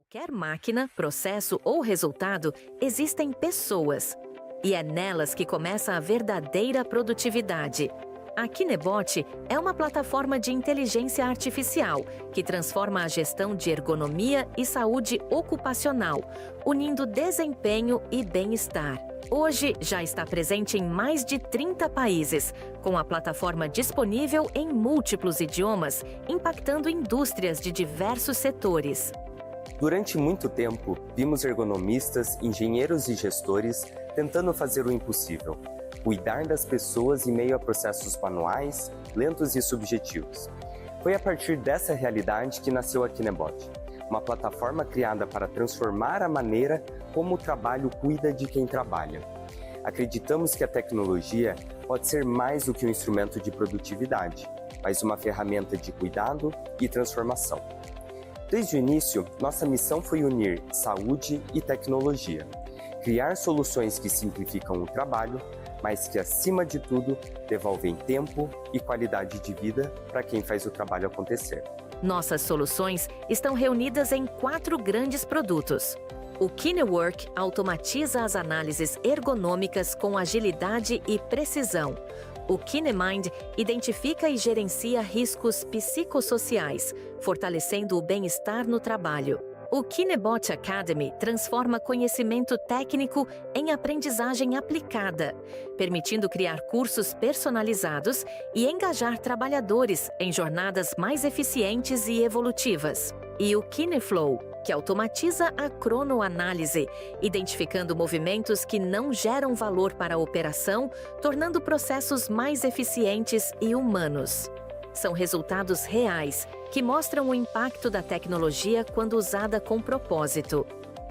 Quer máquina, processo ou resultado, existem pessoas. E é nelas que começa a verdadeira produtividade. A Kinebot é uma plataforma de inteligência artificial que transforma a gestão de ergonomia e saúde ocupacional, unindo desempenho e bem-estar. Hoje já está presente em mais de 30 países, com a plataforma disponível em múltiplos idiomas, impactando indústrias de diversos setores. Durante muito tempo, vimos ergonomistas, engenheiros e gestores tentando fazer o impossível: cuidar das pessoas em meio a processos manuais, lentos e subjetivos. Foi a partir dessa realidade que nasceu a Kinebot, uma plataforma criada para transformar a maneira como o trabalho cuida de quem trabalha. Acreditamos que a tecnologia pode ser mais do que um instrumento de produtividade, mas uma ferramenta de cuidado e transformação. Desde o início, nossa missão foi unir saúde e tecnologia, criar soluções que simplificam o trabalho, mas que, acima de tudo, devolvem tempo e qualidade de vida para quem faz o trabalho acontecer. Nossas soluções estão reunidas em 4 grandes produtos. O KineWork automatiza as análises ergonômicas com agilidade e precisão. O KineMind identifica e gerencia riscos psicossociais, fortalecendo o bem-estar no trabalho. O Kinebot Academy transforma conhecimento técnico em aprendizagem aplicada, permitindo criar cursos personalizados e engajar trabalhadores em jornadas mais eficientes e evolutivas. E o KineFlow, que automatiza a cronoanálise, identificando movimentos que não geram valor para a operação, tornando processos mais eficientes e humanos. São resultados reais que mostram o impacto da tecnologia quando usada com propósito.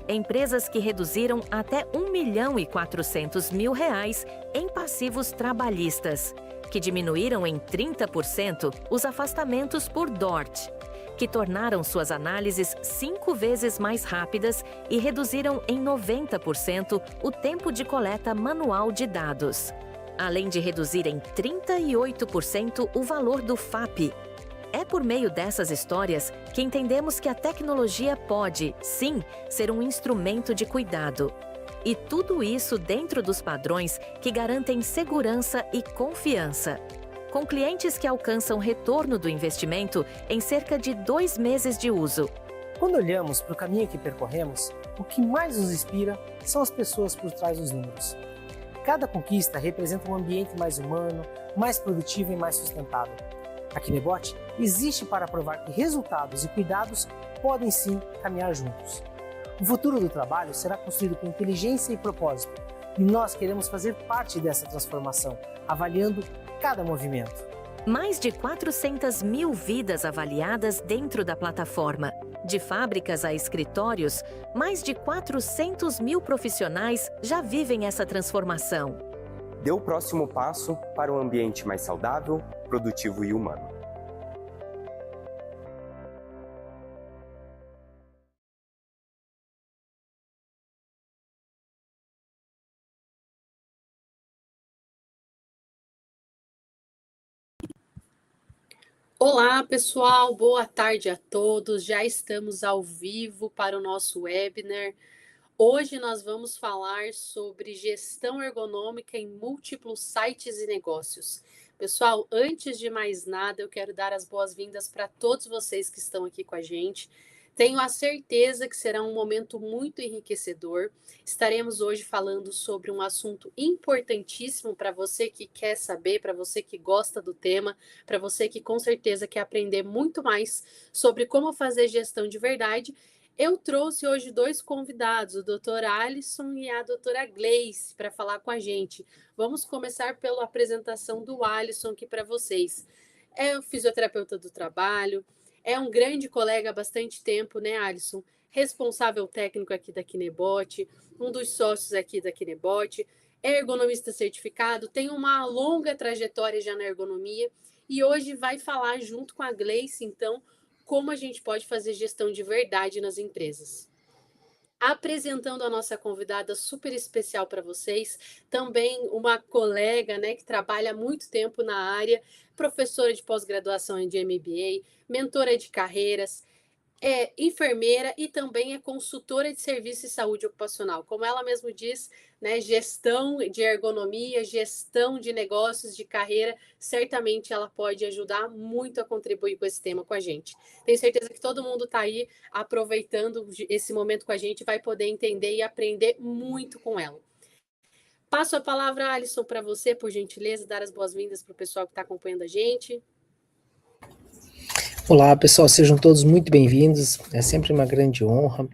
Empresas que reduziram até R$ 1.400.000 em passivos trabalhistas, que diminuíram em 30% os afastamentos por DORT, que tornaram suas análises 5 vezes mais rápidas e reduziram em 90% o tempo de coleta manual de dados, além de reduzir em 38% o valor do FAP. É por meio dessas histórias que entendemos que a tecnologia pode, sim, ser um instrumento de cuidado. E tudo isso dentro dos padrões que garantem segurança e confiança, com clientes que alcançam retorno do investimento em cerca de 2 meses de uso. Quando olhamos para o caminho que percorremos, o que mais nos inspira são as pessoas por trás dos números. Cada conquista representa um ambiente mais humano, mais produtivo e mais sustentável. A Kinebot existe para provar que resultados e cuidados podem sim caminhar juntos. O futuro do trabalho será construído com inteligência e propósito, e nós queremos fazer parte dessa transformação, avaliando cada movimento. Mais de 400 mil vidas avaliadas dentro da plataforma. De fábricas a escritórios, mais de 400 mil profissionais já vivem essa transformação. Dê o próximo passo para um ambiente mais saudável, produtivo e humano. Olá, pessoal, boa tarde a todos. Já estamos ao vivo para o nosso webinar. Hoje nós vamos falar sobre gestão ergonômica em múltiplos sites e negócios. Pessoal, antes de mais nada, eu quero dar as boas-vindas para todos vocês que estão aqui com a gente. Tenho a certeza que será um momento muito enriquecedor. Estaremos hoje falando sobre um assunto importantíssimo para você que quer saber, para você que gosta do tema, para você que com certeza quer aprender muito mais sobre como fazer gestão de verdade. Eu trouxe hoje 2 convidados, o Dr. Alisson e a doutora Gleice, para falar com a gente. Vamos começar pela apresentação do Alisson aqui para vocês. É o fisioterapeuta do trabalho, é um grande colega há bastante tempo, né, Alisson? Responsável técnico aqui da Kinebot, um dos sócios aqui da Kinebot, é ergonomista certificado, tem uma longa trajetória já na ergonomia e hoje vai falar junto com a Gleice, então, como a gente pode fazer gestão de verdade nas empresas. Apresentando a nossa convidada super especial para vocês, também uma colega, né, que trabalha há muito tempo na área, professora de pós-graduação de MBA, mentora de carreiras, é enfermeira e também é consultora de serviço de saúde ocupacional. Como ela mesmo diz, né, gestão de ergonomia, gestão de negócios, de carreira, certamente ela pode ajudar muito a contribuir com esse tema com a gente. Tenho certeza que todo mundo está aí aproveitando esse momento com a gente, vai poder entender e aprender muito com ela. Passo a palavra, Alisson, para você, por gentileza, dar as boas-vindas para o pessoal que está acompanhando a gente. Olá, pessoal, sejam todos muito bem-vindos. É sempre uma grande honra.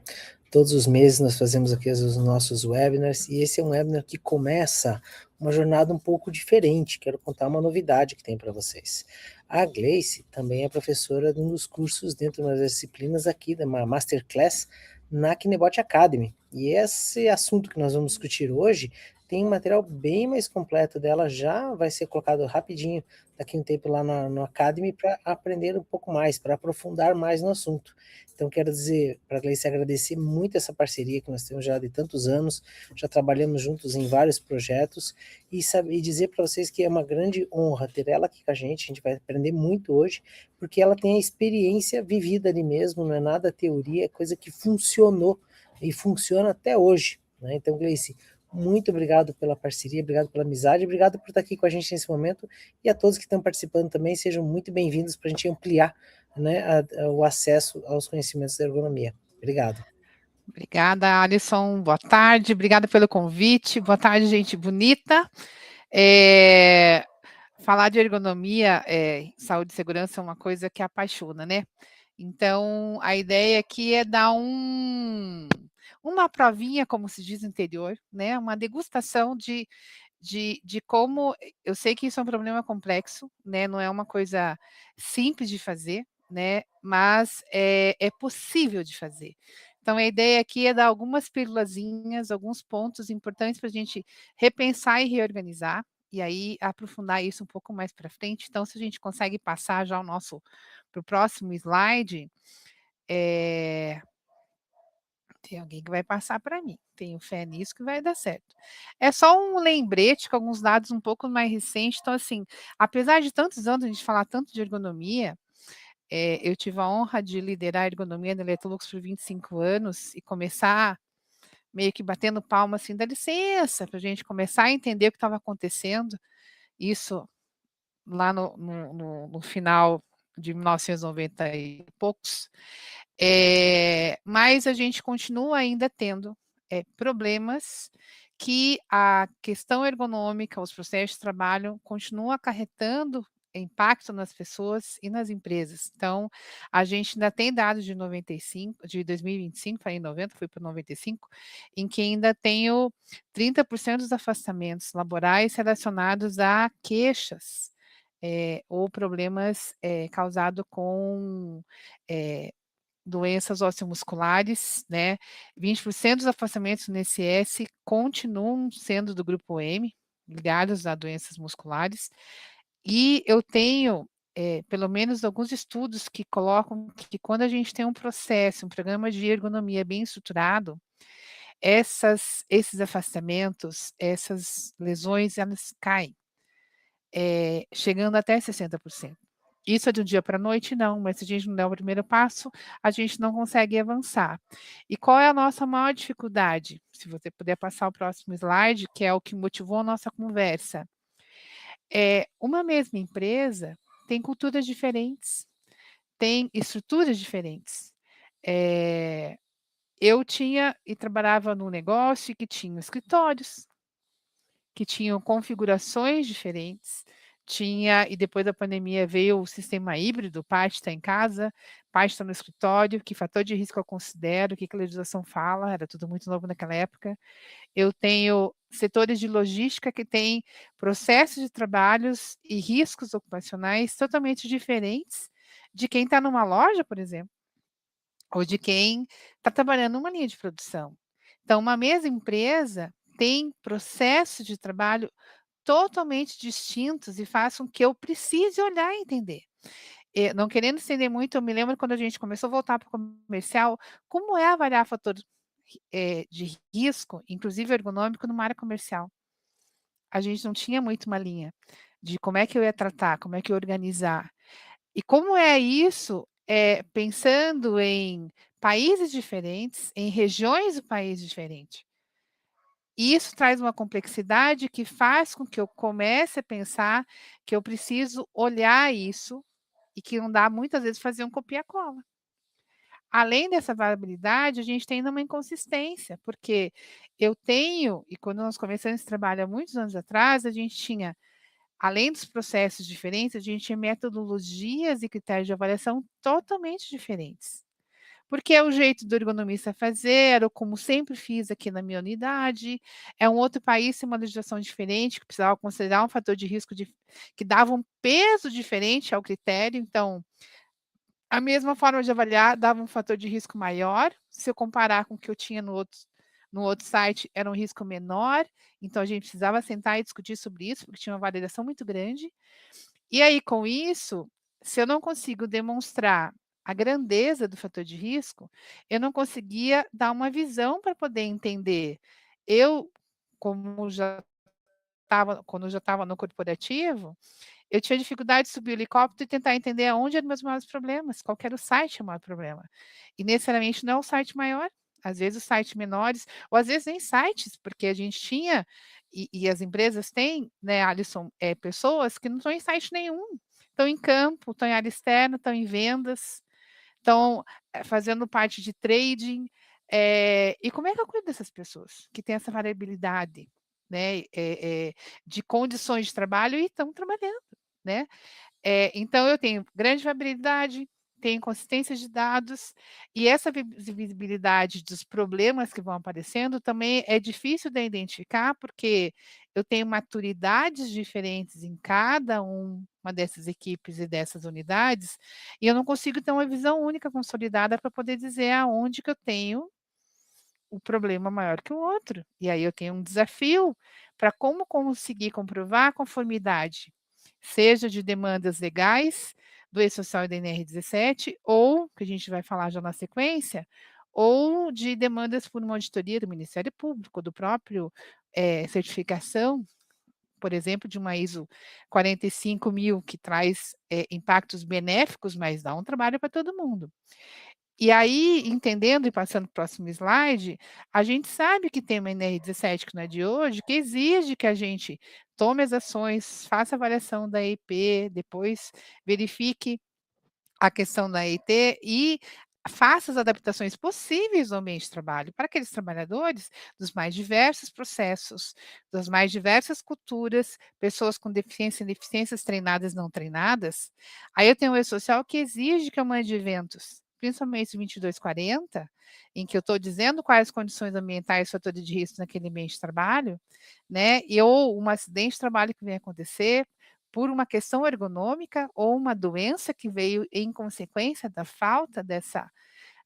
Todos os meses nós fazemos aqui os nossos webinars e esse é um webinar que começa uma jornada um pouco diferente. Quero contar uma novidade que tem para vocês. A Gleice também é professora de um dos cursos dentro das disciplinas aqui da Masterclass na Kinebot Academy. E esse assunto que nós vamos discutir hoje tem um material bem mais completo dela, já vai ser colocado rapidinho daqui um tempo lá no Academy para aprender um pouco mais, para aprofundar mais no assunto. Então quero dizer para a Gleice agradecer muito essa parceria que nós temos já de tantos anos, já trabalhamos juntos em vários projetos e dizer para vocês que é uma grande honra ter ela aqui com a gente vai aprender muito hoje, porque ela tem a experiência vivida ali mesmo, não é nada teoria, é coisa que funcionou e funciona até hoje, né? Então, Gleice, muito obrigado pela parceria, obrigado pela amizade, obrigado por estar aqui com a gente nesse momento e a todos que estão participando também, sejam muito bem-vindos para a gente ampliar, né, o acesso aos conhecimentos da ergonomia. Obrigado. Obrigada, Alisson. Boa tarde, obrigada pelo convite. Boa tarde, gente bonita. Falar de ergonomia, saúde e segurança é uma coisa que apaixona, né? Então, a ideia aqui é dar uma provinha, como se diz no interior, né? Uma degustação de como... Eu sei que isso é um problema complexo, né? Não é uma coisa simples de fazer, né? Mas é possível de fazer. Então, a ideia aqui é dar algumas pílulazinhas, alguns pontos importantes para a gente repensar e reorganizar, e aí aprofundar isso um pouco mais para frente. Então, se a gente consegue passar já para o próximo slide, tem alguém que vai passar para mim. Tenho fé nisso que vai dar certo. É só um lembrete com alguns dados um pouco mais recentes. Então, assim, apesar de tantos anos a gente falar tanto de ergonomia, eu tive a honra de liderar a ergonomia na Electrolux por 25 anos e começar meio que batendo palma, assim, dá licença, para a gente começar a entender o que estava acontecendo. Isso lá no final de 1990 e poucos. Mas a gente continua ainda tendo problemas que a questão ergonômica, os processos de trabalho continuam acarretando impacto nas pessoas e nas empresas. Então, a gente ainda tem dados de 95, de 2025, falei em 90, fui para 95, em que ainda tenho 30% dos afastamentos laborais relacionados a queixas ou problemas causados com doenças osteomusculares, né? 20% dos afastamentos no INSS continuam sendo do grupo M, ligados a doenças musculares. E eu tenho, pelo menos alguns estudos que colocam que quando a gente tem um processo, um programa de ergonomia bem estruturado, esses afastamentos, essas lesões, elas caem, chegando até 60%. Isso é de um dia para a noite? Não, mas se a gente não der o primeiro passo, a gente não consegue avançar. E qual é a nossa maior dificuldade? Se você puder passar o próximo slide, que é o que motivou a nossa conversa. Uma mesma empresa tem culturas diferentes, tem estruturas diferentes. Eu tinha e trabalhava num negócio que tinha escritórios, que tinham configurações diferentes, e depois da pandemia veio o sistema híbrido, parte está em casa, parte está no escritório, que fator de risco eu considero, o que a legislação fala, era tudo muito novo naquela época. Eu tenho setores de logística que têm processos de trabalhos e riscos ocupacionais totalmente diferentes de quem está numa loja, por exemplo, ou de quem está trabalhando numa linha de produção. Então, uma mesma empresa tem processos de trabalho totalmente distintos e faz com que eu precise olhar e entender. Não querendo estender muito, eu me lembro quando a gente começou a voltar para o comercial, como é avaliar fator de risco, inclusive ergonômico, numa área comercial. A gente não tinha muito uma linha de como é que eu ia tratar, como é que eu ia organizar. E como é isso, pensando em países diferentes, em regiões do país diferente. E isso traz uma complexidade que faz com que eu comece a pensar que eu preciso olhar isso e que não dá muitas vezes fazer um copia-cola. Além dessa variabilidade, a gente tem ainda uma inconsistência, porque eu tenho, e quando nós começamos esse trabalho há muitos anos atrás, a gente tinha, além dos processos diferentes, a gente tinha metodologias e critérios de avaliação totalmente diferentes. Porque é o jeito do ergonomista fazer, era como sempre fiz aqui na minha unidade, é um outro país, tem uma legislação diferente, que precisava considerar um fator de risco que dava um peso diferente ao critério, então a mesma forma de avaliar dava um fator de risco maior, se eu comparar com o que eu tinha no outro site, era um risco menor, então a gente precisava sentar e discutir sobre isso, porque tinha uma variação muito grande. E aí, com isso, se eu não consigo demonstrar a grandeza do fator de risco, eu não conseguia dar uma visão para poder entender. Eu, como já quando eu já estava no corporativo, eu tinha dificuldade de subir o helicóptero e tentar entender aonde eram meus maiores problemas, qual que era o site o maior problema. E necessariamente não é o site maior, às vezes os sites menores, ou às vezes nem sites, porque a gente tinha, e as empresas têm, né, Alisson, pessoas que não estão em site nenhum, estão em campo, estão em área externa, estão em vendas, estão fazendo parte de trading. E como é que eu cuido dessas pessoas que têm essa variabilidade, né, de condições de trabalho e estão trabalhando, né? Então eu tenho grande variabilidade, tenho consistência de dados, e essa visibilidade dos problemas que vão aparecendo também é difícil de identificar, porque eu tenho maturidades diferentes em cada uma dessas equipes e dessas unidades, e eu não consigo ter uma visão única consolidada para poder dizer aonde que eu tenho o problema maior que o outro. E aí eu tenho um desafio para como conseguir comprovar a conformidade, seja de demandas legais do E-Social e da NR17, ou, que a gente vai falar já na sequência, ou de demandas por uma auditoria do Ministério Público, do próprio certificação, por exemplo, de uma ISO 45000, que traz impactos benéficos, mas dá um trabalho para todo mundo. E aí, entendendo e passando para o próximo slide, a gente sabe que tem uma NR17, que não é de hoje, que exige que a gente tome as ações, faça a avaliação da EIP, depois verifique a questão da EIT e faça as adaptações possíveis no ambiente de trabalho para aqueles trabalhadores dos mais diversos processos, das mais diversas culturas, pessoas com deficiência e deficiências treinadas e não treinadas. Aí eu tenho o E-Social que exige que eu mande eventos, principalmente o 2240, em que eu estou dizendo quais as condições ambientais e fatores de risco naquele ambiente de trabalho, né? E ou um acidente de trabalho que vem acontecer, por uma questão ergonômica ou uma doença que veio em consequência da falta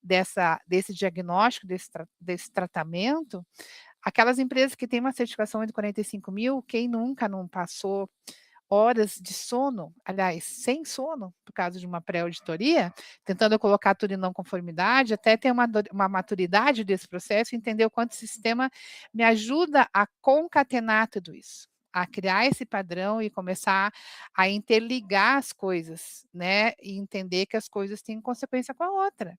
desse diagnóstico, desse tratamento, aquelas empresas que têm uma certificação de 45.000, quem nunca não passou horas de sono, aliás, sem sono, por causa de uma pré-auditoria, tentando colocar tudo em não conformidade, até ter uma maturidade desse processo, entender o quanto o sistema me ajuda a concatenar tudo isso, a criar esse padrão e começar a interligar as coisas, né, e entender que as coisas têm consequência com a outra.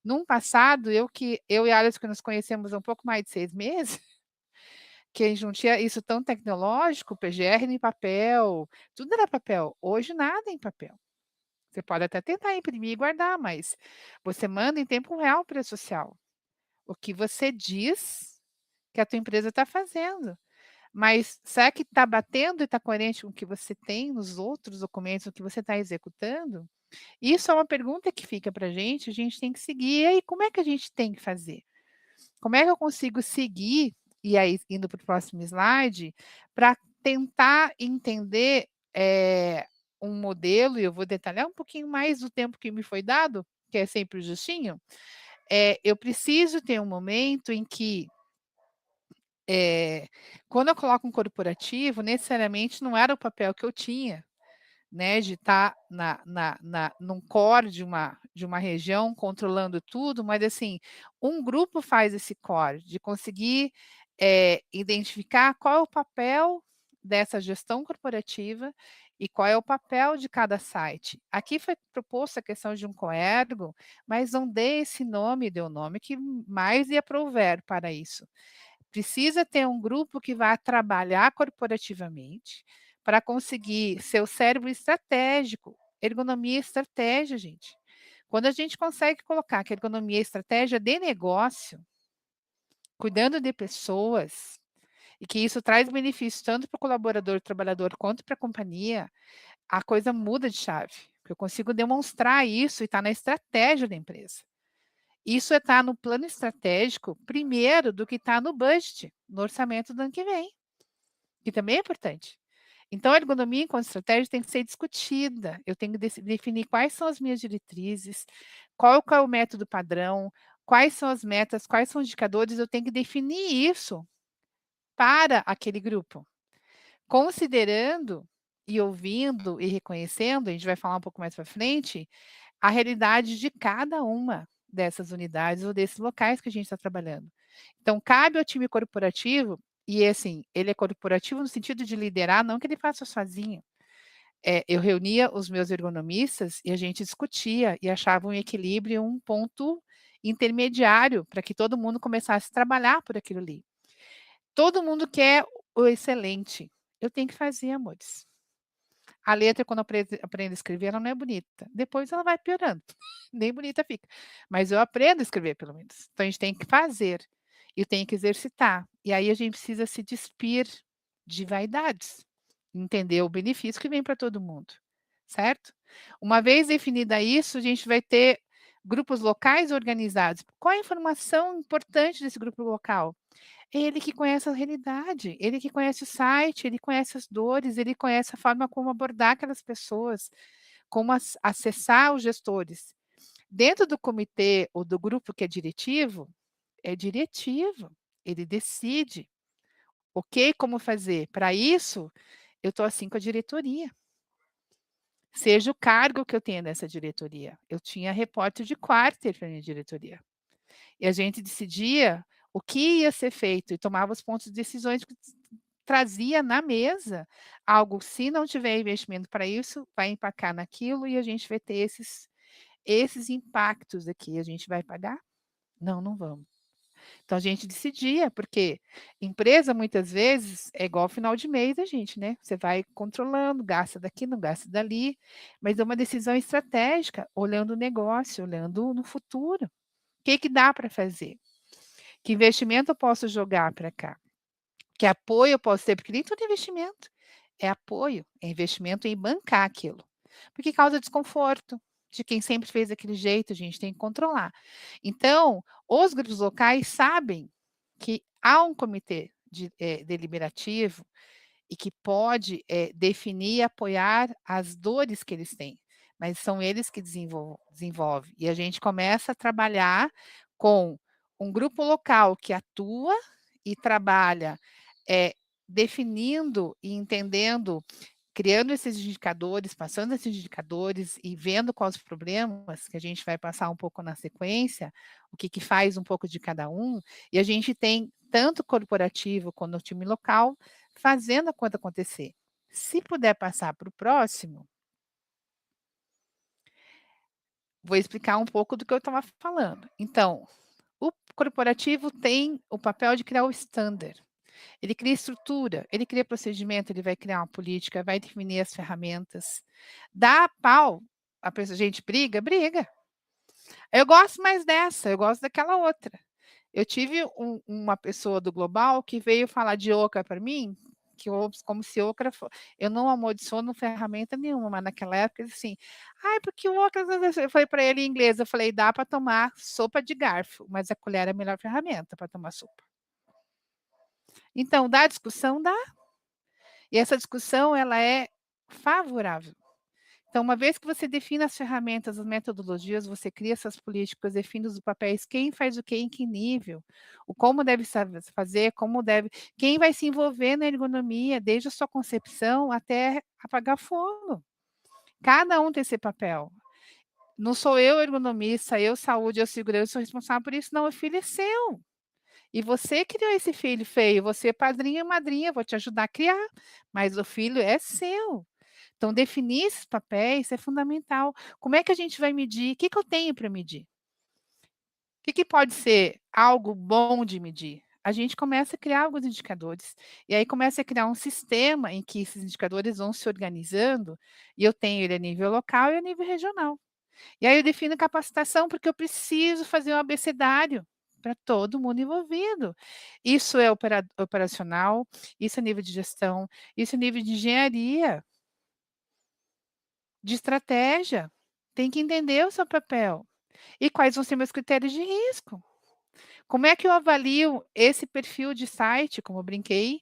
Num passado, eu e a Alice, que nos conhecemos há um pouco mais de 6 meses, que a gente não tinha isso tão tecnológico, PGR em papel, tudo era papel. Hoje nada é em papel. Você pode até tentar imprimir e guardar, mas você manda em tempo real para a social. O que você diz que a tua empresa está fazendo. Mas será que está batendo e está coerente com o que você tem nos outros documentos, o que você está executando? Isso é uma pergunta que fica para a gente tem que seguir. E aí, como é que a gente tem que fazer? Como é que eu consigo seguir, e aí indo para o próximo slide, para tentar entender um modelo, e eu vou detalhar um pouquinho mais do tempo que me foi dado, que é sempre justinho. Eu preciso ter um momento em que, quando eu coloco um corporativo, necessariamente não era o papel que eu tinha, né, de estar num core de uma região controlando tudo, mas assim, um grupo faz esse core, de conseguir identificar qual é o papel dessa gestão corporativa e qual é o papel de cada site. Aqui foi proposta a questão de um coergo, mas não dê esse nome, dê o nome que mais lhe aprouver para isso. Precisa ter um grupo que vá trabalhar corporativamente para conseguir ser o cérebro estratégico. Ergonomia e estratégia, gente. Quando a gente consegue colocar que a ergonomia é estratégia de negócio, cuidando de pessoas, e que isso traz benefícios tanto para o colaborador, trabalhador, quanto para a companhia, a coisa muda de chave. Eu consigo demonstrar isso e está na estratégia da empresa. Isso está no plano estratégico primeiro do que está no budget, no orçamento do ano que vem, que também é importante. Então, a ergonomia enquanto estratégia tem que ser discutida. Eu tenho que definir quais são as minhas diretrizes, qual que é o método padrão, quais são as metas, quais são os indicadores. Eu tenho que definir isso para aquele grupo, considerando e ouvindo e reconhecendo, a gente vai falar um pouco mais para frente, a realidade de cada uma dessas unidades ou desses locais que a gente está trabalhando. Então, cabe ao time corporativo, e assim, ele é corporativo no sentido de liderar, não que ele faça sozinho. Eu reunia os meus ergonomistas e a gente discutia e achava um equilíbrio, um ponto intermediário para que todo mundo começasse a trabalhar por aquilo ali. Todo mundo quer o excelente. Eu tenho que fazer, amores. A letra, quando aprendo a escrever, ela não é bonita. Depois ela vai piorando. Nem bonita fica. Mas eu aprendo a escrever, pelo menos. Então, a gente tem que fazer. E tem que exercitar. E aí a gente precisa se despir de vaidades. Entender o benefício que vem para todo mundo. Certo? Uma vez definida isso, a gente vai ter grupos locais organizados. Qual a informação importante desse grupo local? Ele que conhece a realidade, ele que conhece o site, ele conhece as dores, ele conhece a forma como abordar aquelas pessoas, como acessar os gestores. Dentro do comitê ou do grupo que é diretivo, ele decide, ok, como fazer. Para isso, eu estou assim com a diretoria. Seja o cargo que eu tenha nessa diretoria. Eu tinha repórter de quarter para a minha diretoria. E a gente decidia o que ia ser feito e tomava os pontos de decisões que trazia na mesa algo, se não tiver investimento para isso, vai empacar naquilo e a gente vai ter esses impactos aqui. A gente vai pagar? Não, não vamos. Então a gente decidia, porque empresa muitas vezes é igual final de mês a gente, né? Você vai controlando, gasta daqui, não gasta dali, mas é uma decisão estratégica, olhando o negócio, olhando no futuro. O que dá para fazer? Que investimento eu posso jogar para cá? Que apoio eu posso ter? Porque nem todo investimento é apoio, é investimento em bancar aquilo. Porque causa desconforto de quem sempre fez daquele jeito, a gente tem que controlar. Então, os grupos locais sabem que há um comitê deliberativo e que pode definir e apoiar as dores que eles têm, mas são eles que desenvolvem. E a gente começa a trabalhar com um grupo local que atua e trabalha definindo e entendendo, criando esses indicadores, passando esses indicadores e vendo quais os problemas, que a gente vai passar um pouco na sequência, o que faz um pouco de cada um, e a gente tem tanto corporativo quanto o time local fazendo a coisa acontecer. Se puder passar para o próximo, vou explicar um pouco do que eu estava falando. Então, o corporativo tem o papel de criar o standard. Ele cria estrutura, ele cria procedimento, ele vai criar uma política, vai definir as ferramentas. Dá pau, a pessoa, gente, briga, briga. Eu gosto mais dessa, eu gosto daquela outra. Eu tive uma pessoa do Global que veio falar de Okra para mim, que como se Okra eu não amaldiçoo ferramenta nenhuma, mas naquela época assim, porque o Okra, eu falei para ele em inglês, eu falei, dá para tomar sopa de garfo, mas a colher é a melhor ferramenta para tomar sopa. Então, dá discussão? Dá. E essa discussão, ela é favorável. Então, uma vez que você define as ferramentas, as metodologias, você cria essas políticas, define os papéis, quem faz o quê, em que nível, o como deve fazer, quem vai se envolver na ergonomia, desde a sua concepção até apagar fogo. Cada um tem esse papel. Não sou eu ergonomista, eu saúde, eu segurança, sou responsável por isso, não, o filho é seu. E você criou esse filho feio, você é padrinho e madrinha, vou te ajudar a criar, mas o filho é seu. Então definir esses papéis é fundamental. Como é que a gente vai medir? O que que eu tenho para medir? O que que pode ser algo bom de medir? A gente começa a criar alguns indicadores, e aí começa a criar um sistema em que esses indicadores vão se organizando, e eu tenho ele a nível local e a nível regional. E aí eu defino capacitação, porque eu preciso fazer um abecedário para todo mundo envolvido. Isso é operacional, isso é nível de gestão, isso é nível de engenharia, de estratégia. Tem que entender o seu papel. E quais vão ser meus critérios de risco. Como é que eu avalio esse perfil de site? Como eu brinquei,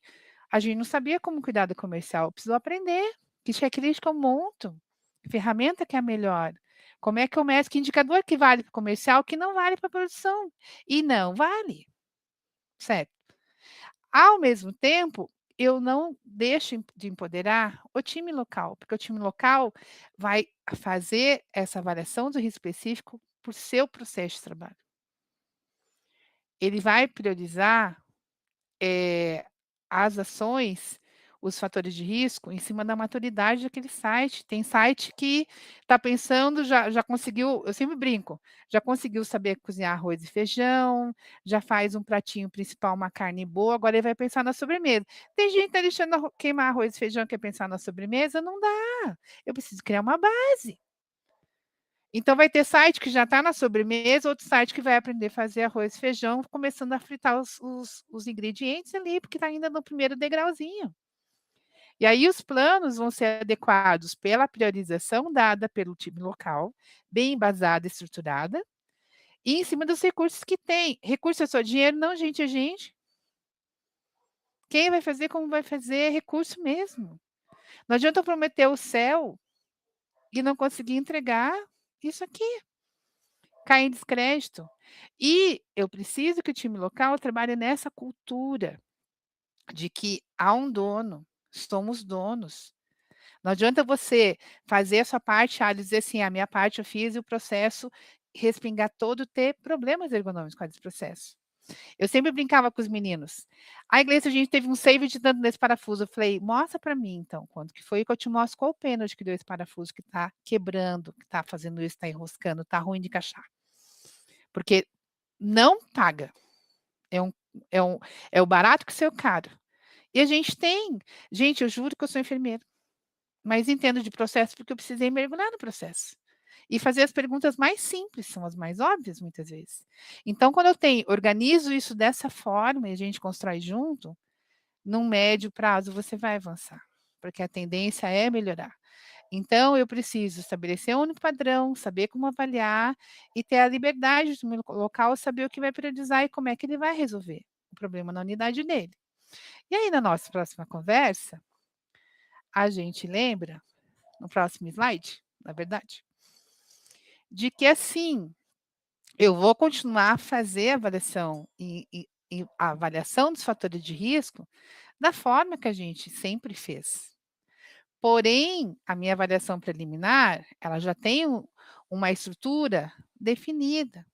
a gente não sabia como cuidar do comercial, precisou aprender. Que checklist que eu monto? Que ferramenta que é a melhor? Como é que eu meço? Que indicador que vale para o comercial, que não vale para a produção? E não vale, certo? Ao mesmo tempo, eu não deixo de empoderar o time local, porque o time local vai fazer essa avaliação do risco específico por seu processo de trabalho. Ele vai priorizar eh, as ações, os fatores de risco, em cima da maturidade daquele site. Tem site que está pensando, já conseguiu, eu sempre brinco, já conseguiu saber cozinhar arroz e feijão, já faz um pratinho principal, uma carne boa, agora ele vai pensar na sobremesa. Tem gente que está deixando queimar arroz e feijão, quer pensar na sobremesa? Não dá. Eu preciso criar uma base. Então vai ter site que já está na sobremesa, outro site que vai aprender a fazer arroz e feijão, começando a fritar os ingredientes ali, porque está ainda no primeiro degrauzinho. E aí os planos vão ser adequados pela priorização dada pelo time local, bem embasada e estruturada, e em cima dos recursos que tem. Recurso é só dinheiro? Não, gente, é gente. Quem vai fazer, como vai fazer, é recurso mesmo. Não adianta eu prometer o céu e não conseguir entregar isso aqui. Cai em descrédito. E eu preciso que o time local trabalhe nessa cultura de que há um dono, somos donos. Não adianta você fazer a sua parte, dizer assim: "A minha parte eu fiz e o processo respingar todo, ter problemas ergonômicos com esse processo". Eu sempre brincava com os meninos: "A igreja a gente teve um save de tanto nesse parafuso", eu falei: "Mostra para mim então, quando que foi que eu te mostro qual o pênalti que deu esse parafuso que está quebrando, que está fazendo isso, está enroscando, está ruim de encaixar". Porque não paga. É um é um é o barato que saiu caro. E a gente tem gente, eu juro que eu sou enfermeira, mas entendo de processo, porque eu precisei mergulhar no processo. E fazer as perguntas mais simples, são as mais óbvias muitas vezes. Então quando eu organizo isso dessa forma e a gente constrói junto, num médio prazo você vai avançar, porque a tendência é melhorar. Então, eu preciso estabelecer um único padrão, saber como avaliar e ter a liberdade do meu local, saber o que vai priorizar e como é que ele vai resolver o problema na unidade dele. E aí, na nossa próxima conversa, a gente lembra, no próximo slide, na verdade, de que assim, eu vou continuar a fazer a avaliação e a avaliação dos fatores de risco da forma que a gente sempre fez. Porém, a minha avaliação preliminar, ela já tem uma estrutura definida.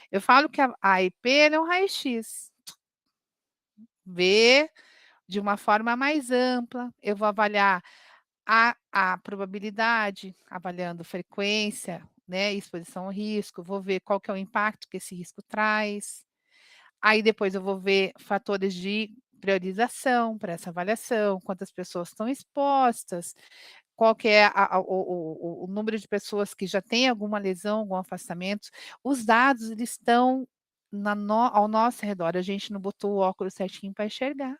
Eu falo que a IP ela é um raio-x. Vê de uma forma mais ampla, eu vou avaliar a probabilidade, avaliando frequência, né, exposição ao risco, vou ver qual que é o impacto que esse risco traz. Aí depois eu vou ver fatores de priorização para essa avaliação, quantas pessoas estão expostas, qual que é o número de pessoas que já têm alguma lesão, algum afastamento. Os dados eles estão ao nosso redor, a gente não botou o óculos certinho para enxergar.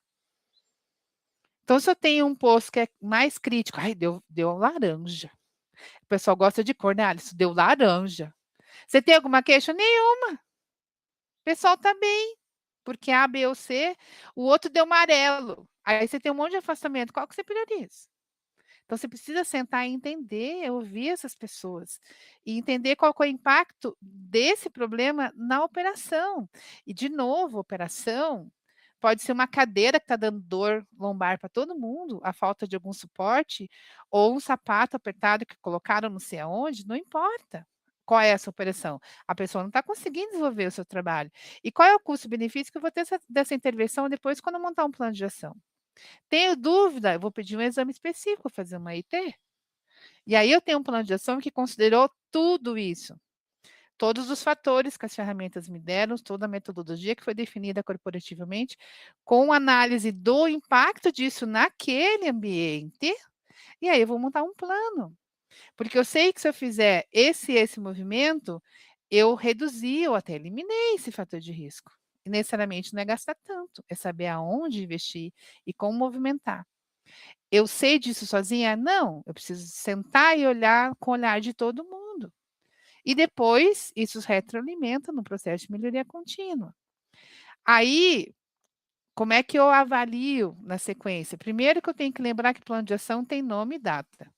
Então se eu tenho um posto que é mais crítico, ai deu laranja. O pessoal gosta de cor, né, Alisson? Deu laranja. Você tem alguma queixa? Nenhuma. O pessoal está bem, porque A, B ou C, o outro deu amarelo. Aí você tem um monte de afastamento, qual que você prioriza? Então você precisa sentar e entender, ouvir essas pessoas e entender qual que é o impacto desse problema na operação. E de novo, operação pode ser uma cadeira que está dando dor lombar para todo mundo, a falta de algum suporte, ou um sapato apertado que colocaram não sei aonde, não importa. Qual é essa operação? A pessoa não está conseguindo desenvolver o seu trabalho. E qual é o custo-benefício que eu vou ter dessa intervenção depois quando eu montar um plano de ação? Tenho dúvida, eu vou pedir um exame específico, fazer uma IT. E aí eu tenho um plano de ação que considerou tudo isso. Todos os fatores que as ferramentas me deram, toda a metodologia que foi definida corporativamente, com análise do impacto disso naquele ambiente, e aí eu vou montar um plano. Porque eu sei que se eu fizer esse movimento, eu reduzi ou até eliminei esse fator de risco. E necessariamente não é gastar tanto, é saber aonde investir e como movimentar. Eu sei disso sozinha? Não, eu preciso sentar e olhar com o olhar de todo mundo. E depois isso retroalimenta no processo de melhoria contínua. Aí, como é que eu avalio na sequência? Primeiro que eu tenho que lembrar que plano de ação tem nome e data.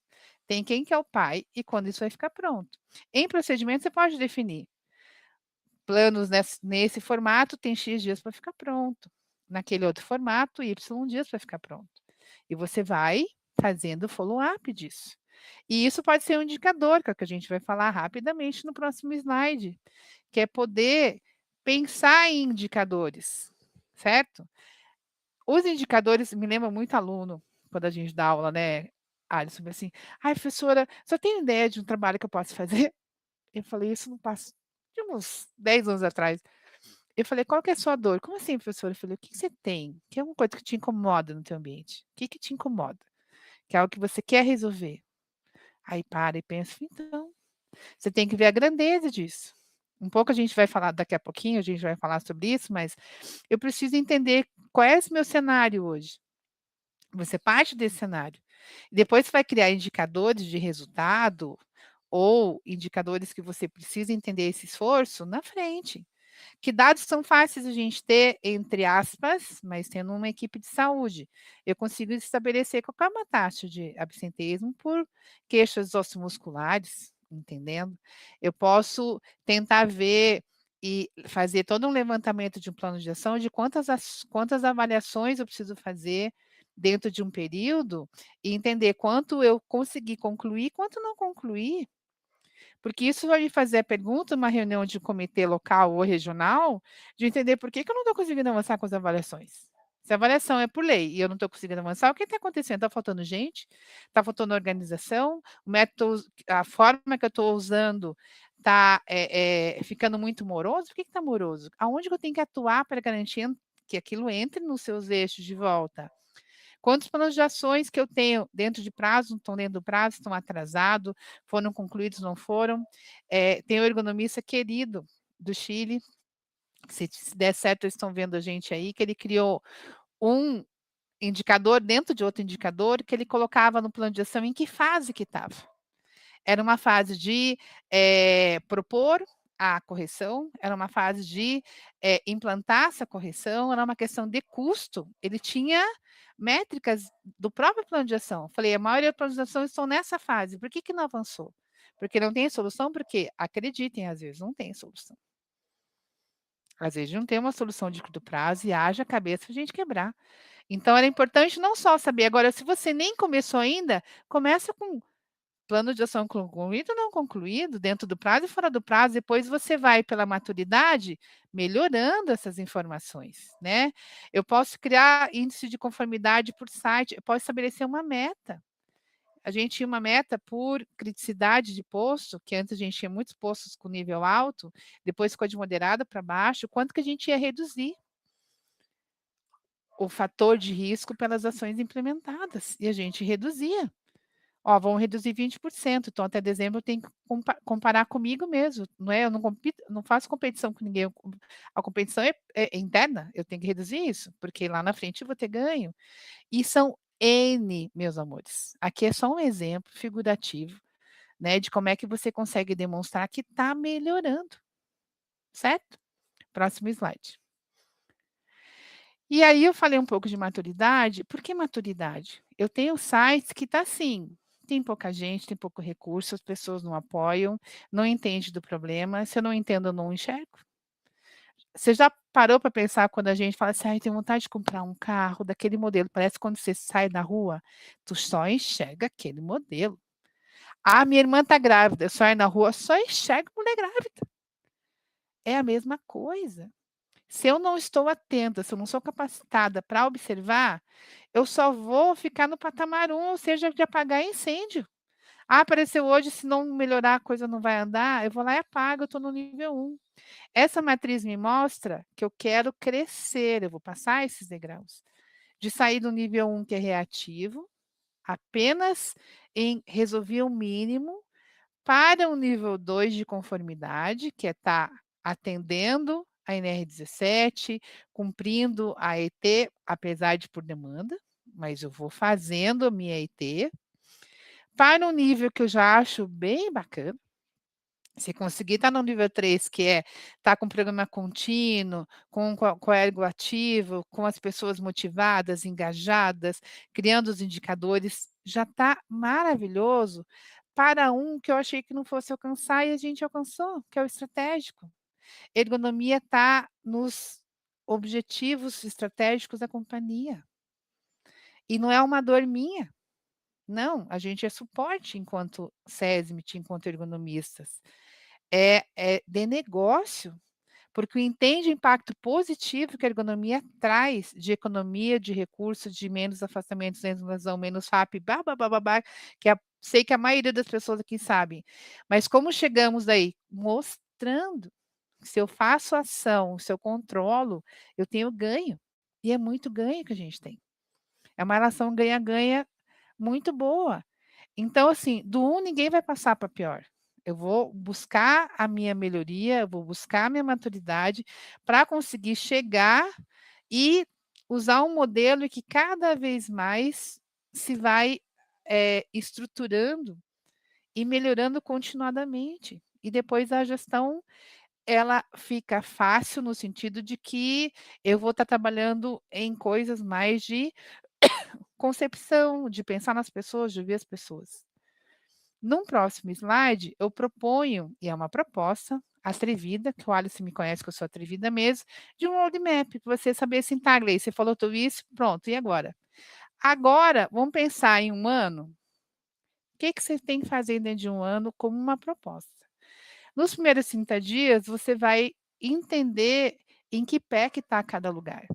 Tem quem que é o pai e quando isso vai ficar pronto. Em procedimento, você pode definir planos nesse formato, tem X dias para ficar pronto. Naquele outro formato, Y dias para ficar pronto. E você vai fazendo follow-up disso. E isso pode ser um indicador, que é o que a gente vai falar rapidamente no próximo slide, que é poder pensar em indicadores, certo? Os indicadores me lembram muito aluno, quando a gente dá aula, né, Alisson, assim: "Ai, professora, você tem ideia de um trabalho que eu posso fazer?" Eu falei isso no passo de uns 10 anos atrás. Eu falei: "Qual que é a sua dor?" "Como assim, professora?" Eu falei: "O que que você tem? Que é alguma coisa que te incomoda no teu ambiente? O que que te incomoda? Que é algo que você quer resolver?" Aí para e pensa: "Então, você tem que ver a grandeza disso." Um pouco a gente vai falar daqui a pouquinho, a gente vai falar sobre isso, mas eu preciso entender qual é esse meu cenário hoje. Você parte desse cenário. Depois você vai criar indicadores de resultado ou indicadores que você precisa entender esse esforço na frente. Que dados são fáceis a gente ter, entre aspas, mas tendo uma equipe de saúde. Eu consigo estabelecer qual que é uma taxa de absenteísmo por queixas ossomusculares, entendendo? Eu posso tentar ver e fazer todo um levantamento de um plano de ação de quantas avaliações eu preciso fazer dentro de um período e entender quanto eu consegui concluir, quanto não concluir. Porque isso vai me fazer a pergunta numa reunião de comitê local ou regional, de entender por que que eu não estou conseguindo avançar com as avaliações. Se a avaliação é por lei e eu não estou conseguindo avançar, o que está acontecendo? Está faltando gente? Está faltando organização? O método, a forma que eu estou usando está ficando muito moroso? Por que está moroso? Aonde que eu tenho que atuar para garantir que aquilo entre nos seus eixos de volta? Quantos planos de ações que eu tenho dentro de prazo, não estão dentro do prazo, estão atrasados, foram concluídos, não foram? Tem um ergonomista querido do Chile, se der certo, eles estão vendo a gente aí, que ele criou um indicador dentro de outro indicador, que ele colocava no plano de ação em que fase que estava. Era uma fase de propor a correção, era uma fase de implantar essa correção, era uma questão de custo. Ele tinha métricas do próprio plano de ação. Falei, a maioria dos planos de ação estão nessa fase. Por que que não avançou? Porque não tem solução? Porque, acreditem, às vezes não tem solução. Às vezes não tem uma solução de curto prazo e haja cabeça a gente quebrar. Então era importante não só saber, agora se você nem começou ainda, começa com plano de ação concluído ou não concluído, dentro do prazo e fora do prazo, depois você vai pela maturidade melhorando essas informações, né. Eu posso criar índice de conformidade por site, eu posso estabelecer uma meta. A gente tinha uma meta por criticidade de posto, que antes a gente tinha muitos postos com nível alto, depois ficou de moderado para baixo, quanto que a gente ia reduzir o fator de risco pelas ações implementadas, e a gente reduzia. Ó, vão reduzir 20%, então até dezembro eu tenho que comparar comigo mesmo, não é, eu não compito, não faço competição com ninguém, a competição é interna, eu tenho que reduzir isso, porque lá na frente eu vou ter ganho. E são N, meus amores, aqui é só um exemplo figurativo, né, de como é que você consegue demonstrar que está melhorando, certo? Próximo slide. E aí eu falei um pouco de maturidade, por que maturidade? Eu tenho sites que tá assim, tem pouca gente, tem pouco recurso, as pessoas não apoiam, não entende do problema, se eu não entendo, eu não enxergo. Você já parou para pensar quando a gente fala assim: "Ai, tenho vontade de comprar um carro daquele modelo", parece que quando você sai na rua, tu só enxerga aquele modelo. Ah, minha irmã está grávida, eu saio na rua, só enxergo mulher grávida. É a mesma coisa. Se eu não estou atenta, se eu não sou capacitada para observar, eu só vou ficar no patamar 1, ou seja, de apagar incêndio. Ah, apareceu hoje, se não melhorar, a coisa não vai andar, eu vou lá e apago, eu estou no nível 1. Essa matriz me mostra que eu quero crescer, eu vou passar esses degraus. De sair do nível 1, que é reativo, apenas em resolver o mínimo, para o nível 2 de conformidade, que é estar atendendo a NR17, cumprindo a ET, apesar de por demanda, mas eu vou fazendo a minha ET, para um nível que eu já acho bem bacana. Se conseguir estar no nível 3, que é estar com programa contínuo, com o ergo ativo, com as pessoas motivadas, engajadas, criando os indicadores, já está maravilhoso para um que eu achei que não fosse alcançar e a gente alcançou, que é o estratégico. Ergonomia está nos objetivos estratégicos da companhia. E não é uma dor minha. Não, a gente é suporte enquanto SESMIT, enquanto ergonomistas. É de negócio, porque entende o impacto positivo que a ergonomia traz de economia de recursos, de menos afastamentos, menos lesão, menos FAP, babá, sei que a maioria das pessoas aqui sabem. Mas como chegamos aí? Mostrando que se eu faço ação, se eu controlo, eu tenho ganho. E é muito ganho que a gente tem. É uma relação ganha-ganha muito boa. Então, assim, do 1 ninguém vai passar para pior. Eu vou buscar a minha melhoria, eu vou buscar a minha maturidade para conseguir chegar e usar um modelo que cada vez mais se vai estruturando e melhorando continuadamente. E depois a gestão, ela fica fácil no sentido de que eu vou estar trabalhando em coisas mais de concepção, de pensar nas pessoas, de ver as pessoas. Num próximo slide, eu proponho, e é uma proposta atrevida, que o Alice me conhece que eu sou atrevida mesmo, de um roadmap, para você saber assim, tá, Gleice, você falou tudo isso, pronto, e agora? Agora, vamos pensar em um ano, o que você tem que fazer dentro de um ano como uma proposta? Nos primeiros 30 dias, você vai entender em que pé que está cada lugar.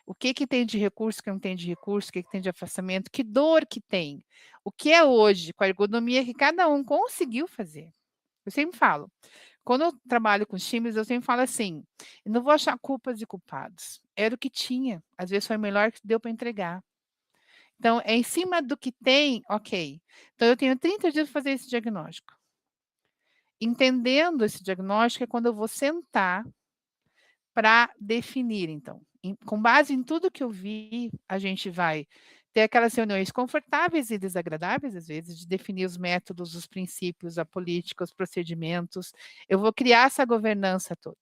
O que tem de recurso, que não tem de recurso, o que tem de afastamento, que dor que tem. O que é hoje, com a ergonomia que cada um conseguiu fazer. Eu sempre falo, quando eu trabalho com os times, eu sempre falo assim, eu não vou achar culpas e culpados. Era o que tinha, às vezes foi o melhor que deu para entregar. Então, é em cima do que tem, ok. Então, eu tenho 30 dias para fazer esse diagnóstico. Entendendo esse diagnóstico é quando eu vou sentar para definir, então. Com base em tudo que eu vi, a gente vai ter aquelas reuniões confortáveis e desagradáveis, às vezes, de definir os métodos, os princípios, a política, os procedimentos. Eu vou criar essa governança toda.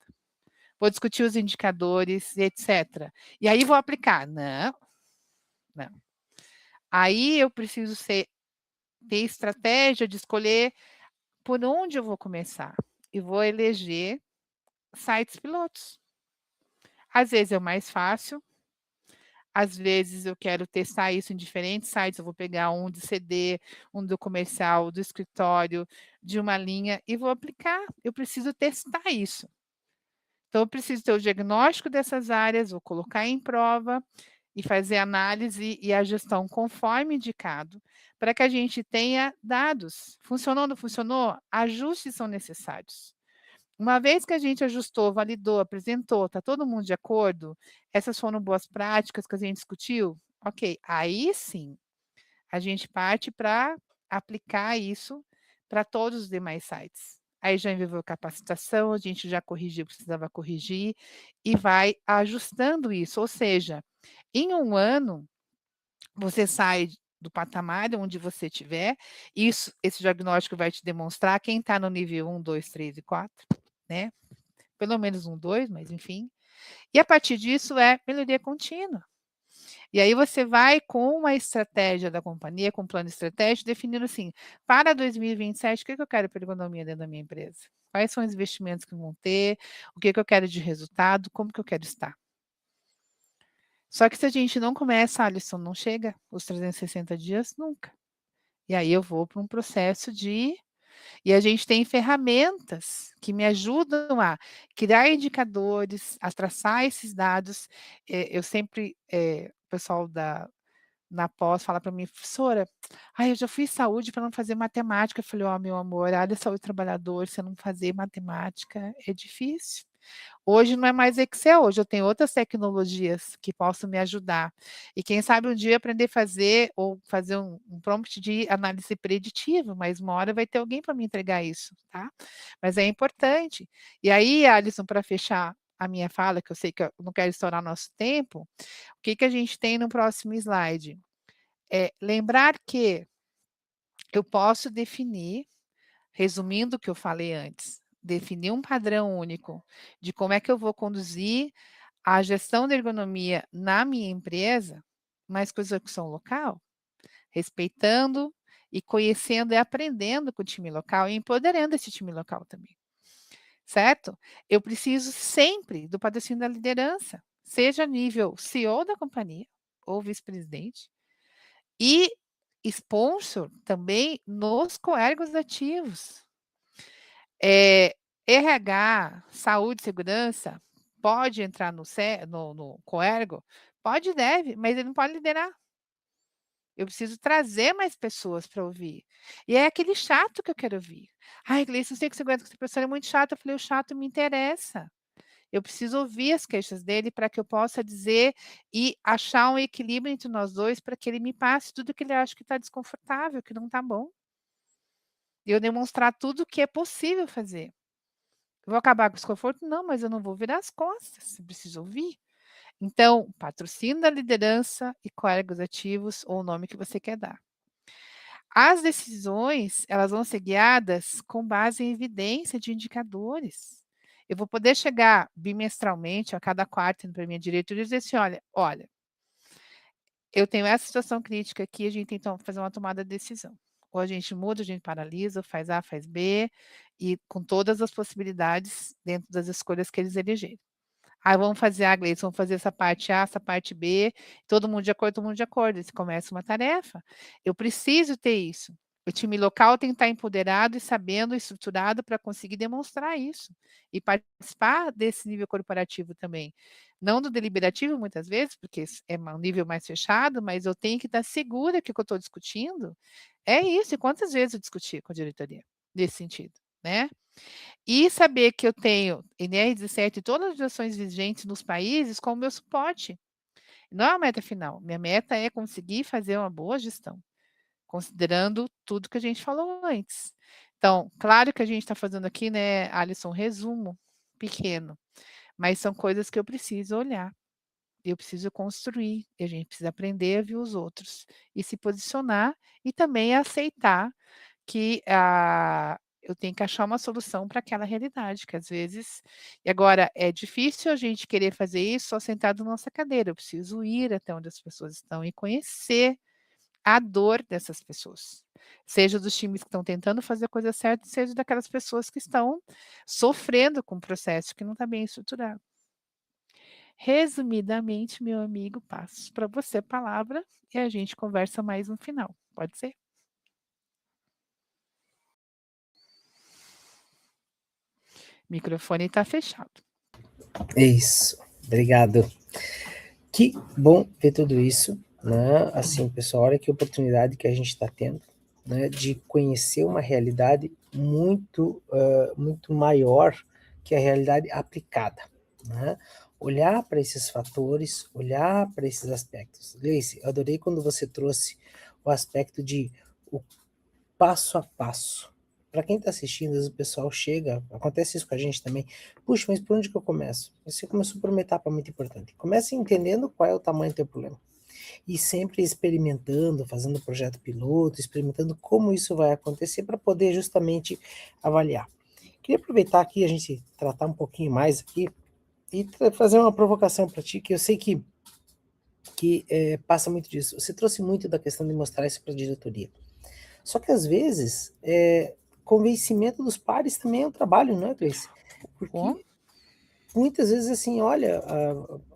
Vou discutir os indicadores, etc. E aí vou aplicar. Não, não. Aí eu preciso ter estratégia de escolher por onde eu vou começar. E vou eleger sites pilotos. Às vezes é o mais fácil, às vezes eu quero testar isso em diferentes sites, eu vou pegar um de CD, um do comercial, do escritório, de uma linha e vou aplicar. Eu preciso testar isso. Então, eu preciso ter o diagnóstico dessas áreas, vou colocar em prova e fazer análise e a gestão conforme indicado, para que a gente tenha dados. Funcionou, não funcionou? Ajustes são necessários. Uma vez que a gente ajustou, validou, apresentou, está todo mundo de acordo, essas foram boas práticas que a gente discutiu, ok, aí sim, a gente parte para aplicar isso para todos os demais sites. Aí já envolveu capacitação, a gente já corrigiu, precisava corrigir, e vai ajustando isso, ou seja, em um ano, você sai do patamar onde você estiver, esse diagnóstico vai te demonstrar quem está no nível 1, 2, 3 e 4, né? Pelo menos 1, 2, mas enfim. E a partir disso é melhoria contínua. E aí você vai com uma estratégia da companhia, com um plano estratégico, definindo assim, para 2027, o que eu quero para a ergonomia dentro da minha empresa? Quais são os investimentos que vão ter? O que eu quero de resultado? Como que eu quero estar? Só que se a gente não começa, Alisson, não chega os 360 dias nunca. E aí eu vou para um processo de... E a gente tem ferramentas que me ajudam a criar indicadores, a traçar esses dados. Eu sempre, o pessoal na pós fala para mim: "Professora, ai, eu já fiz saúde para não fazer matemática". Eu falei: "Ó, meu amor, área de saúde do trabalhador, você não fazer matemática é difícil". Hoje não é mais Excel, hoje eu tenho outras tecnologias que possam me ajudar. E quem sabe um dia aprender a fazer ou fazer um prompt de análise preditiva, mas uma hora vai ter alguém para me entregar isso, tá? Mas é importante. E aí, Alisson, para fechar a minha fala, que eu sei que eu não quero estourar nosso tempo, o que que a gente tem no próximo slide? Lembrar que eu posso definir, resumindo o que eu falei antes, definir um padrão único de como é que eu vou conduzir a gestão da ergonomia na minha empresa, mas com execução local, respeitando e conhecendo e aprendendo com o time local e empoderando esse time local também, certo? Eu preciso sempre do patrocínio da liderança, seja nível CEO da companhia ou vice-presidente, e sponsor também nos coergos ativos. RH, saúde e segurança, pode entrar no coergo? Pode e deve, mas ele não pode liderar. Eu preciso trazer mais pessoas para ouvir. E é aquele chato que eu quero ouvir. "Ai, Gleice, eu sei que você aguenta que essa pessoa é muito chata". Eu falei: "O chato me interessa". Eu preciso ouvir as queixas dele para que eu possa dizer e achar um equilíbrio entre nós 2 para que ele me passe tudo que ele acha que está desconfortável, que não está bom. E eu demonstrar tudo o que é possível fazer. Eu vou acabar com o desconforto? Não, mas eu não vou virar as costas, eu preciso ouvir. Então, patrocínio da liderança e colegas ativos, ou o nome que você quer dar. As decisões, elas vão ser guiadas com base em evidência de indicadores. Eu vou poder chegar bimestralmente, a cada quarto, para a minha diretoria e dizer assim: olha, eu tenho essa situação crítica aqui, a gente tem que fazer uma tomada de decisão. Ou a gente muda, a gente paralisa, faz A, faz B, e com todas as possibilidades dentro das escolhas que eles elegerem. "Ah, vamos fazer A, Gleice, vamos fazer essa parte A, essa parte B, todo mundo de acordo, todo mundo de acordo". Aí você começa uma tarefa. Eu preciso ter isso. O time local tem que estar empoderado e sabendo, estruturado para conseguir demonstrar isso. E participar desse nível corporativo também. Não do deliberativo, muitas vezes, porque é um nível mais fechado, mas eu tenho que estar segura que o que eu estou discutindo é isso. E quantas vezes eu discuti com a diretoria nesse sentido, né? E saber que eu tenho NR17 e todas as legislações vigentes nos países como meu suporte. Não é a meta final. Minha meta é conseguir fazer uma boa gestão, considerando tudo que a gente falou antes. Então, claro que a gente está fazendo aqui, né, Alisson, um resumo pequeno, mas são coisas que eu preciso olhar, eu preciso construir, e a gente precisa aprender a ver os outros, e se posicionar, e também aceitar que eu tenho que achar uma solução para aquela realidade, que às vezes... E agora, é difícil a gente querer fazer isso só sentado na nossa cadeira, eu preciso ir até onde as pessoas estão e conhecer a dor dessas pessoas. Seja dos times que estão tentando fazer a coisa certa, seja daquelas pessoas que estão sofrendo com um processo que não está bem estruturado. Resumidamente, meu amigo, passo para você a palavra e a gente conversa mais no final. Pode ser? O microfone está fechado. É isso. Obrigado. Que bom ver tudo isso, né? Assim, pessoal, olha que oportunidade que a gente está tendo, né? De conhecer uma realidade muito, muito maior que a realidade aplicada, né? Olhar para esses fatores, olhar para esses aspectos. Gleice, eu adorei quando você trouxe o aspecto de o passo a passo. Para quem está assistindo, às vezes o pessoal chega, acontece isso com a gente também. Puxa, mas por onde que eu começo? Você começou por uma etapa muito importante. Comece entendendo qual é o tamanho do teu problema. E sempre experimentando, fazendo projeto piloto, experimentando como isso vai acontecer para poder justamente avaliar. Queria aproveitar aqui a gente tratar um pouquinho mais aqui e fazer uma provocação para ti, que eu sei que passa muito disso. Você trouxe muito da questão de mostrar isso para a diretoria. Só que às vezes, convencimento dos pares também é um trabalho, não é, Gleice? Porque muitas vezes, assim, olha,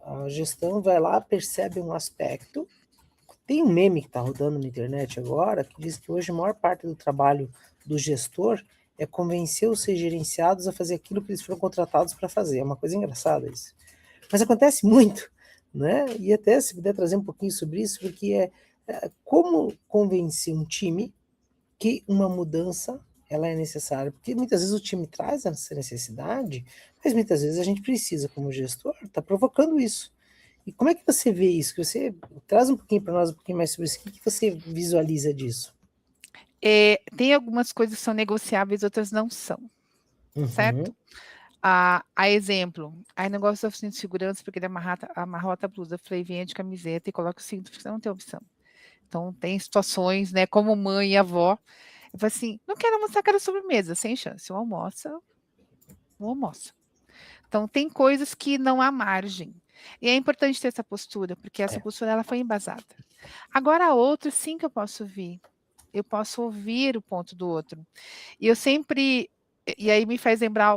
a gestão vai lá, percebe um aspecto, Tem um meme que está rodando na internet agora que diz que hoje a maior parte do trabalho do gestor é convencer os seus gerenciados a fazer aquilo que eles foram contratados para fazer. É uma coisa engraçada isso. Mas acontece muito, né? E até se puder trazer um pouquinho sobre isso, porque como convencer um time que uma mudança ela é necessária, porque muitas vezes o time traz essa necessidade, mas muitas vezes a gente precisa, como gestor, tá provocando isso. E como é que você vê isso? Que você traz um pouquinho para nós, um pouquinho mais sobre isso. O que você visualiza disso? Tem algumas coisas que são negociáveis, outras não são, certo? Uhum. A exemplo, aí negócio da oficina de segurança, porque ele amarrou a blusa, eu falei, venha de camiseta e coloca o cinto, porque você não tem opção. Então, tem situações, né, como mãe e avó, eu falei assim, não quero almoçar, quero sobremesa, sem chance, ou almoça, ou almoça. Então, tem coisas que não há margem. E é importante ter essa postura, porque essa postura ela foi embasada. Agora, a outra, sim que eu posso ouvir. Eu posso ouvir o ponto do outro. E eu sempre. E aí me faz lembrar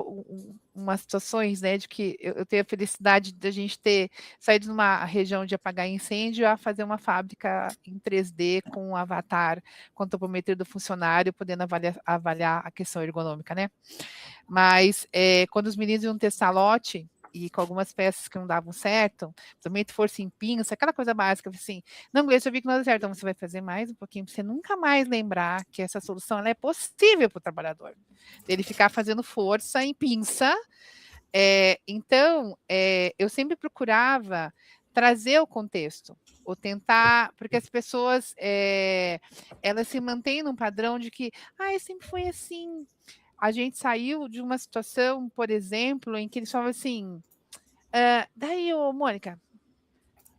umas situações, né, de que eu tenho a felicidade de a gente ter saído de uma região de apagar incêndio a fazer uma fábrica em 3D com um avatar, com o topometria do funcionário, podendo avaliar a questão ergonômica, né? Mas quando os meninos iam testar lote, e com algumas peças que não davam certo, também força em pinça, aquela coisa básica, assim, não, Gleice, eu vi que não deu certo, então você vai fazer mais um pouquinho, para você nunca mais lembrar que essa solução ela é possível para o trabalhador. Ele ficar fazendo força em pinça. Então, eu sempre procurava trazer o contexto, ou tentar, porque as pessoas, elas se mantêm num padrão de que, sempre foi assim. A gente saiu de uma situação, por exemplo, em que eles falavam assim, daí, ô Mônica,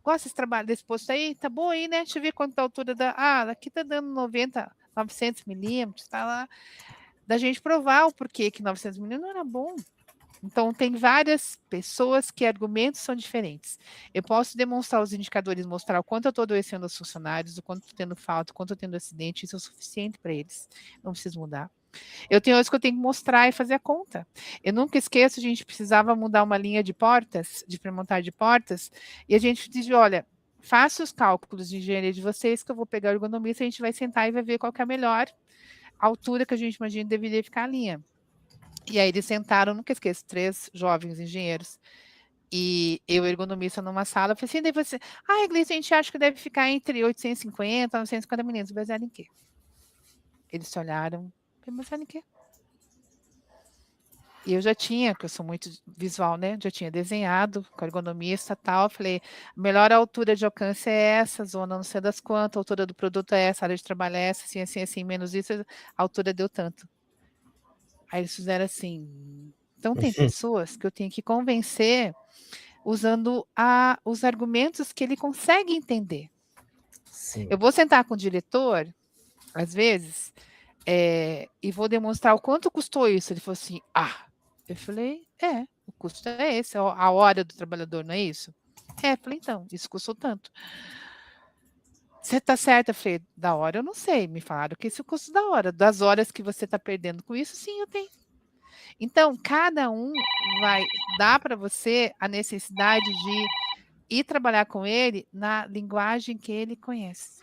gosta desse trabalho, desse posto aí? Tá bom aí, né? Deixa eu ver quanto a altura da... aqui tá dando 90, 900 milímetros, tá lá. Da gente provar o porquê que 900 milímetros não era bom. Então, tem várias pessoas que argumentos são diferentes. Eu posso demonstrar os indicadores, mostrar o quanto eu estou adoecendo os funcionários, o quanto estou tendo falta, o quanto estou tendo acidente, isso é o suficiente para eles. Não preciso mudar. Eu tenho hoje que eu tenho que mostrar e fazer a conta. Eu nunca esqueço, a gente precisava mudar uma linha de portas, de pré-montagem de portas, e a gente disse, olha, faça os cálculos de engenharia de vocês, que eu vou pegar o ergonomista, a gente vai sentar e vai ver qual que é a melhor altura que a gente imagina deveria ficar a linha. E aí eles sentaram, nunca esqueço, 3 jovens engenheiros, e eu, ergonomista, numa sala, eu falei assim, daí você, Gleice, a gente acha que deve ficar entre 850 e 950 milímetros, baseado em quê? Eles se olharam, baseado em quê? E eu já tinha, porque eu sou muito visual, né? Já tinha desenhado com ergonomista e tal. Falei, a melhor altura de alcance é essa, zona não sei das quantas, a altura do produto é essa, a área de trabalho é essa, assim, assim, assim, menos isso, a altura deu tanto. Aí eles fizeram assim. Então, tem pessoas que eu tenho que convencer usando os argumentos que ele consegue entender. Sim. Eu vou sentar com o diretor, às vezes, e vou demonstrar o quanto custou isso. Ele falou assim, eu falei, o custo é esse, a hora do trabalhador, não é isso? Eu falei, então, isso custou tanto. Você está certa? Eu falei, da hora eu não sei, me falaram que esse é o custo da hora, das horas que você está perdendo com isso, sim, eu tenho. Então, cada um vai dar para você a necessidade de ir trabalhar com ele na linguagem que ele conhece.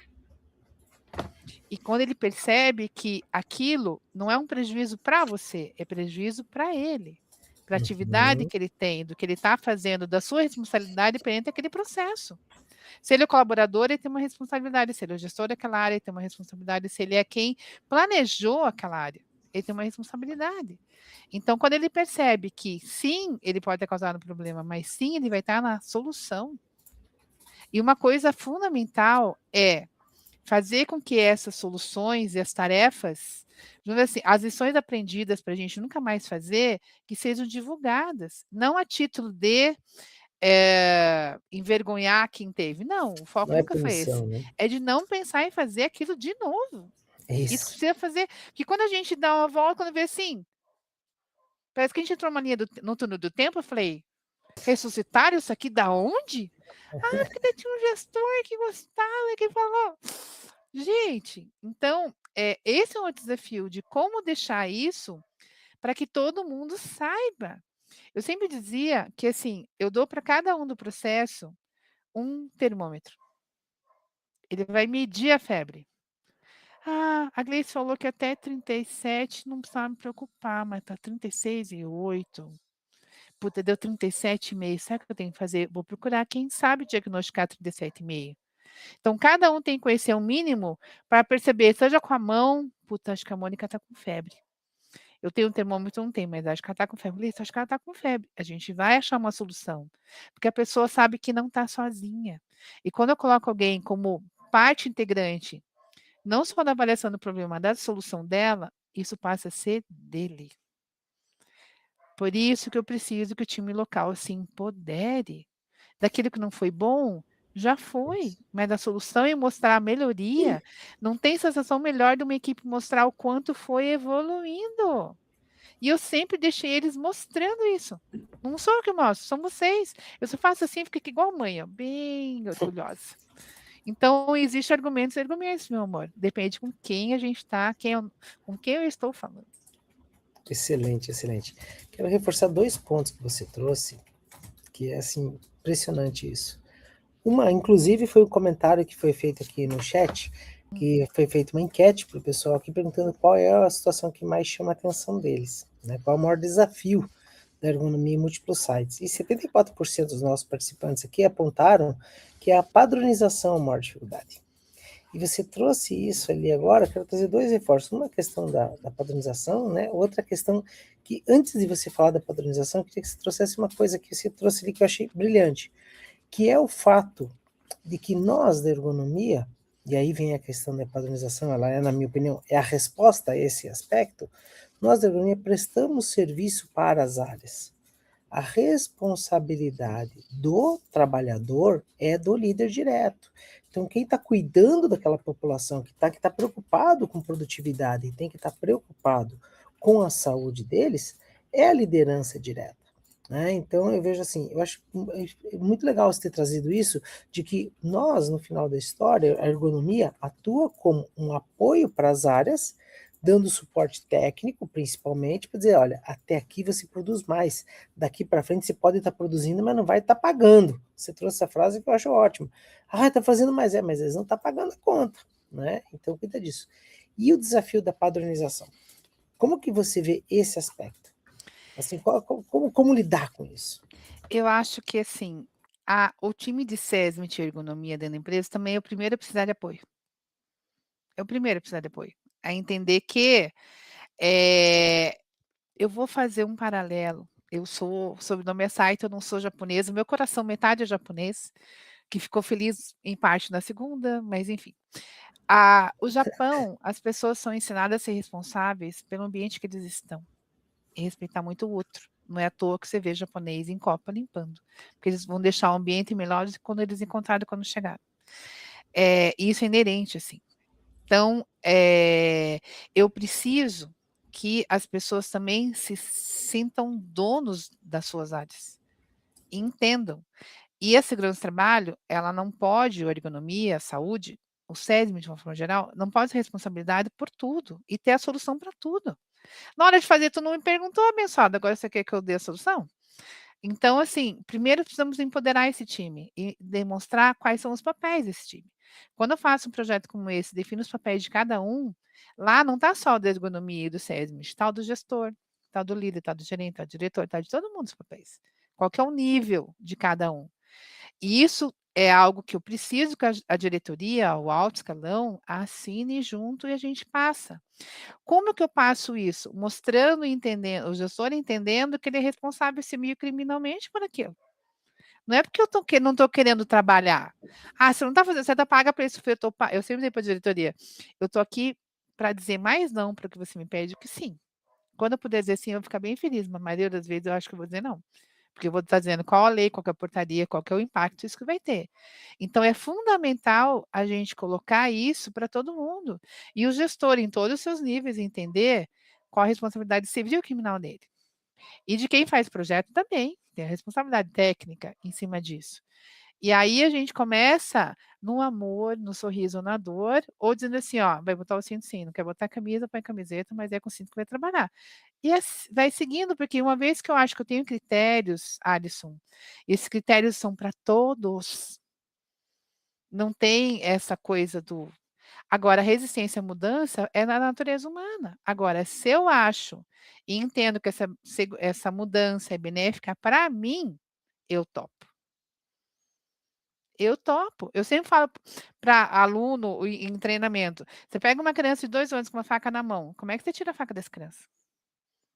E quando ele percebe que aquilo não é um prejuízo para você, é prejuízo para ele, para a atividade que ele tem, do que ele está fazendo, da sua responsabilidade perante aquele processo. Se ele é colaborador, ele tem uma responsabilidade. Se ele é o gestor daquela área, ele tem uma responsabilidade. Se ele é quem planejou aquela área, ele tem uma responsabilidade. Então, quando ele percebe que sim, ele pode ter causado um problema, mas sim, ele vai estar na solução. E uma coisa fundamental é fazer com que essas soluções e as tarefas, assim, as lições aprendidas para a gente nunca mais fazer, que sejam divulgadas, não a título de envergonhar quem teve. Não, o foco Não é nunca foi esse. punição, né? É de não pensar em fazer aquilo de novo. É Isso que isso. precisa fazer. Porque quando a gente dá uma volta, quando vê assim, parece que a gente entrou numa linha no túnel do tempo, eu falei, ressuscitaram isso aqui da onde? Porque tinha um gestor que gostava, que falou. Gente, então, esse é um desafio de como deixar isso para que todo mundo saiba. Eu sempre dizia que, assim, eu dou para cada um do processo um termômetro. Ele vai medir a febre. Ah, a Gleice falou que até 37 não precisava me preocupar, mas tá 36,8. Puta, deu 37,5. Sabe o que eu tenho que fazer? Vou procurar quem sabe diagnosticar 37,5. Então, cada um tem que conhecer o mínimo para perceber, seja com a mão, puta, acho que a Mônica tá com febre. Eu tenho um termômetro, não tenho, mas acho que ela tá com febre. Gleice, acho que ela tá com febre. A gente vai achar uma solução, porque a pessoa sabe que não tá sozinha. E quando eu coloco alguém como parte integrante, não só da avaliação do problema, da solução dela, isso passa a ser dele. Por isso que eu preciso que o time local se empodere. Daquilo que não foi bom, já foi, mas da solução e mostrar a melhoria, não tem sensação melhor de uma equipe mostrar o quanto foi evoluindo. E eu sempre deixei eles mostrando isso. Não sou eu que mostro, são vocês. Eu só faço assim, fica aqui igual mãe, ó, bem orgulhosa. Então, existem argumentos e argumentos, meu amor. Depende com quem a gente está, com quem eu estou falando. Excelente, excelente. Quero reforçar 2 pontos que você trouxe, que é, assim, impressionante isso. Uma, inclusive, foi o comentário que foi feito aqui no chat, que foi feita uma enquete para o pessoal aqui perguntando qual é a situação que mais chama a atenção deles, né? Qual é o maior desafio da ergonomia em múltiplos sites. E 74% dos nossos participantes aqui apontaram que a padronização é a maior dificuldade. E você trouxe isso ali agora, quero trazer 2 reforços. Uma questão da padronização, né? Outra questão que, antes de você falar da padronização, eu queria que você trouxesse uma coisa que você trouxe ali que eu achei brilhante, que é o fato de que nós da ergonomia, e aí vem a questão da padronização, ela é, na minha opinião, é a resposta a esse aspecto, nós da ergonomia prestamos serviço para as áreas. A responsabilidade do trabalhador é do líder direto. Então, quem está cuidando daquela população, que está preocupado com produtividade e tem que estar preocupado com a saúde deles, é a liderança direta. Né? Então, eu vejo assim, eu acho muito legal você ter trazido isso, de que nós, no final da história, a ergonomia atua como um apoio para as áreas, dando suporte técnico, principalmente, para dizer, olha, até aqui você produz mais, daqui para frente você pode estar produzindo, mas não vai estar pagando. Você trouxe essa frase que eu acho ótima. Ah, está fazendo mais, mas eles não estão pagando a conta, né? Então, cuida disso. E o desafio da padronização? Como que você vê esse aspecto? Assim, como lidar com isso? Eu acho que, assim, o time de SESMIT e ergonomia dentro da empresa também é o primeiro a precisar de apoio. É o primeiro a precisar de apoio. A entender que eu vou fazer um paralelo. Eu sou sobrenome é Saito, eu não sou japonesa. Meu coração metade é japonês, que ficou feliz em parte na segunda, mas enfim. O Japão, as pessoas são ensinadas a ser responsáveis pelo ambiente que eles estão e respeitar muito o outro. Não é à toa que você vê japonês em Copa limpando, porque eles vão deixar o ambiente melhor do que quando eles encontraram quando chegaram. Isso é inerente, assim. Então, eu preciso que as pessoas também se sintam donos das suas áreas e entendam. E a segurança do trabalho, ela não pode, a ergonomia, a saúde, o SESM, de uma forma geral, não pode ter responsabilidade por tudo e ter a solução para tudo. Na hora de fazer, tu não me perguntou, abençoado, agora você quer que eu dê a solução? Então, assim, primeiro precisamos empoderar esse time e demonstrar quais são os papéis desse time. Quando eu faço um projeto como esse, defino os papéis de cada um, lá não está só o da ergonomia e do SESM, está o do gestor, está do líder, está do gerente, está do diretor, está de todo mundo os papéis. Qual que é o nível de cada um? E isso é algo que eu preciso que a diretoria, o alto escalão, assine junto e a gente passa. Como que eu passo isso? Mostrando e entendendo, o gestor entendendo que ele é responsável civil e criminalmente por aquilo. Não é porque eu não estou querendo trabalhar. Você não está fazendo, você está paga para isso. Eu sempre digo para a diretoria, eu estou aqui para dizer mais não para o que você me pede que sim. Quando eu puder dizer sim, eu vou ficar bem feliz, mas a maioria das vezes eu acho que eu vou dizer não. Porque eu vou estar dizendo qual a lei, qual é a portaria, qual é o impacto isso que vai ter. Então, é fundamental a gente colocar isso para todo mundo. E o gestor, em todos os seus níveis, entender qual a responsabilidade civil e criminal dele. E de quem faz projeto também, tem a responsabilidade técnica em cima disso. E aí a gente começa no amor, no sorriso, na dor, ou dizendo assim, ó, vai botar o cinto sim, não quer botar camisa, põe camiseta, mas é com o cinto que vai trabalhar. E vai seguindo, porque uma vez que eu acho que eu tenho critérios, Alisson, esses critérios são para todos. Não tem essa coisa do agora a resistência à mudança é na natureza humana. Agora, se eu acho e entendo que essa mudança é benéfica para mim, eu topo. Eu topo. Eu sempre falo para aluno em treinamento: "Você pega uma criança de 2 anos com uma faca na mão, como é que você tira a faca dessa criança?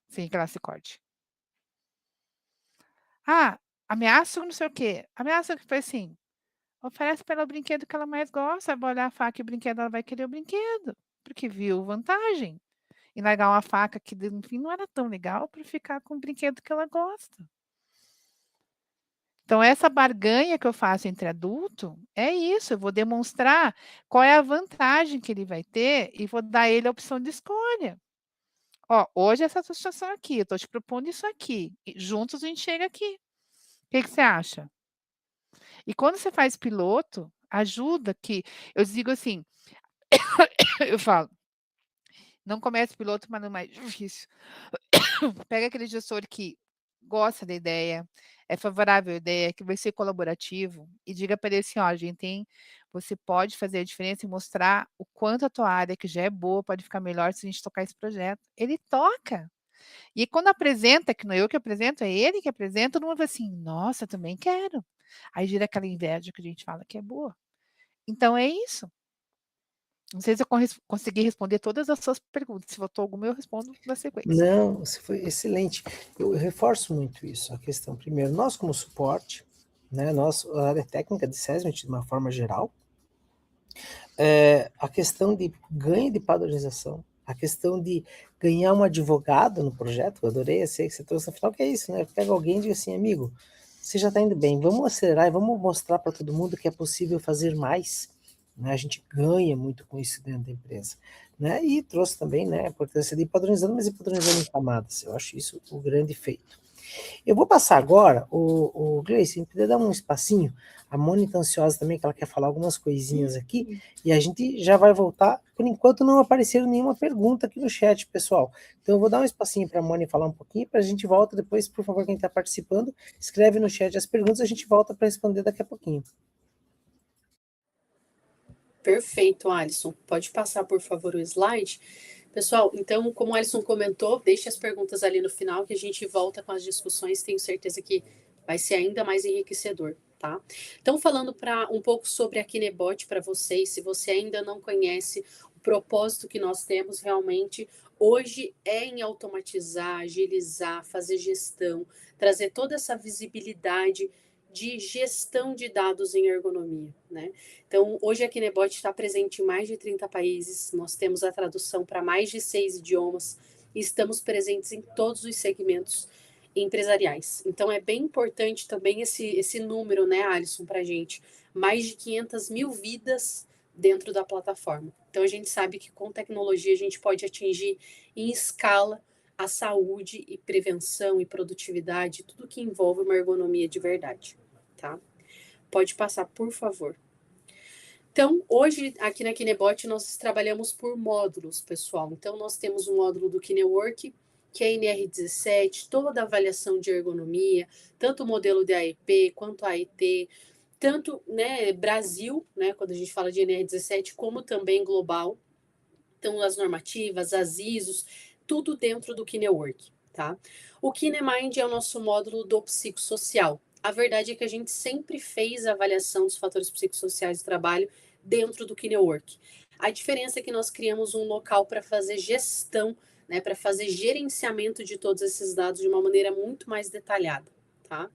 Sem que ela se corte?". "Ah, ameaça ou não sei o quê". Ameaça que foi assim: oferece para ela o brinquedo que ela mais gosta, vai olhar a faca e o brinquedo, ela vai querer o brinquedo, porque viu vantagem em largar uma faca que no fim não era tão legal para ficar com o brinquedo que ela gosta. Então essa barganha que eu faço entre adulto, é isso, eu vou demonstrar qual é a vantagem que ele vai ter e vou dar a ele a opção de escolha. "Ó, hoje essa situação aqui, eu estou te propondo isso aqui, e juntos a gente chega aqui. O que que você acha?". E quando você faz piloto, ajuda que eu digo assim, eu falo: "Não comece piloto, mas no mais difícil". Pega aquele gestor que gosta da ideia, é favorável à ideia, que vai ser colaborativo e diga para ele assim: "Ó, a gente tem você pode fazer a diferença e mostrar o quanto a tua área, que já é boa, pode ficar melhor se a gente tocar esse projeto". Ele toca. E quando apresenta, que não é eu que apresento, é ele que apresenta, todo mundo fala assim: "Nossa, também quero". Aí gira aquela inveja que a gente fala que é boa. Então é isso. Não sei se eu consegui responder todas as suas perguntas, se faltou alguma eu respondo na sequência. Não, você foi excelente. Eu reforço muito isso, a questão primeiro, nós como suporte, né, nós, a área técnica de SESMIT de uma forma geral, a questão de ganho de padronização, a questão de ganhar um advogado no projeto, eu adorei essa aí que você trouxe no final, que é isso, né, pega alguém e diz assim: "Amigo, você já está indo bem, vamos acelerar e vamos mostrar para todo mundo que é possível fazer mais", né, a gente ganha muito com isso dentro da empresa, né, e trouxe também, né, a importância de ir padronizando, mas ir padronizando em camadas, eu acho isso o grande feito. Eu vou passar agora, o Gleice, me poder dar um espacinho, a Mônica tá ansiosa também, que ela quer falar algumas coisinhas aqui, e a gente já vai voltar. Por enquanto não apareceu nenhuma pergunta aqui no chat, pessoal. Então eu vou dar um espacinho para a Mônica falar um pouquinho, para a gente volta depois, por favor, quem está participando, escreve no chat as perguntas, a gente volta para responder daqui a pouquinho. Perfeito, Alisson. Pode passar, por favor, o slide. Pessoal, então, como o Alisson comentou, deixe as perguntas ali no final, que a gente volta com as discussões. Tenho certeza que vai ser ainda mais enriquecedor, tá? Então, falando um pouco sobre a Kinebot para vocês, se você ainda não conhece, o propósito que nós temos realmente hoje é em automatizar, agilizar, fazer gestão, trazer toda essa visibilidade de gestão de dados em ergonomia, né? Então, hoje a Kinebot está presente em mais de 30 países, nós temos a tradução para mais de 6 idiomas e estamos presentes em todos os segmentos empresariais. Então, é bem importante também esse número, né, Alisson, para a gente. Mais de 500 mil vidas dentro da plataforma. Então, a gente sabe que com tecnologia a gente pode atingir em escala a saúde e prevenção e produtividade, tudo que envolve uma ergonomia de verdade, tá? Pode passar, por favor. Então, hoje, aqui na Kinebot, nós trabalhamos por módulos, pessoal. Então, nós temos o módulo do KineWork, que é NR17, toda a avaliação de ergonomia, tanto o modelo de AEP quanto a AET, tanto, né, Brasil, né, quando a gente fala de NR17, como também global. Então, as normativas, as ISOs, tudo dentro do KineWork, tá? O KineMind é o nosso módulo do psicossocial. A verdade é que a gente sempre fez a avaliação dos fatores psicossociais do trabalho dentro do KineWork. A diferença é que nós criamos um local para fazer gestão, né, para fazer gerenciamento de todos esses dados de uma maneira muito mais detalhada, tá?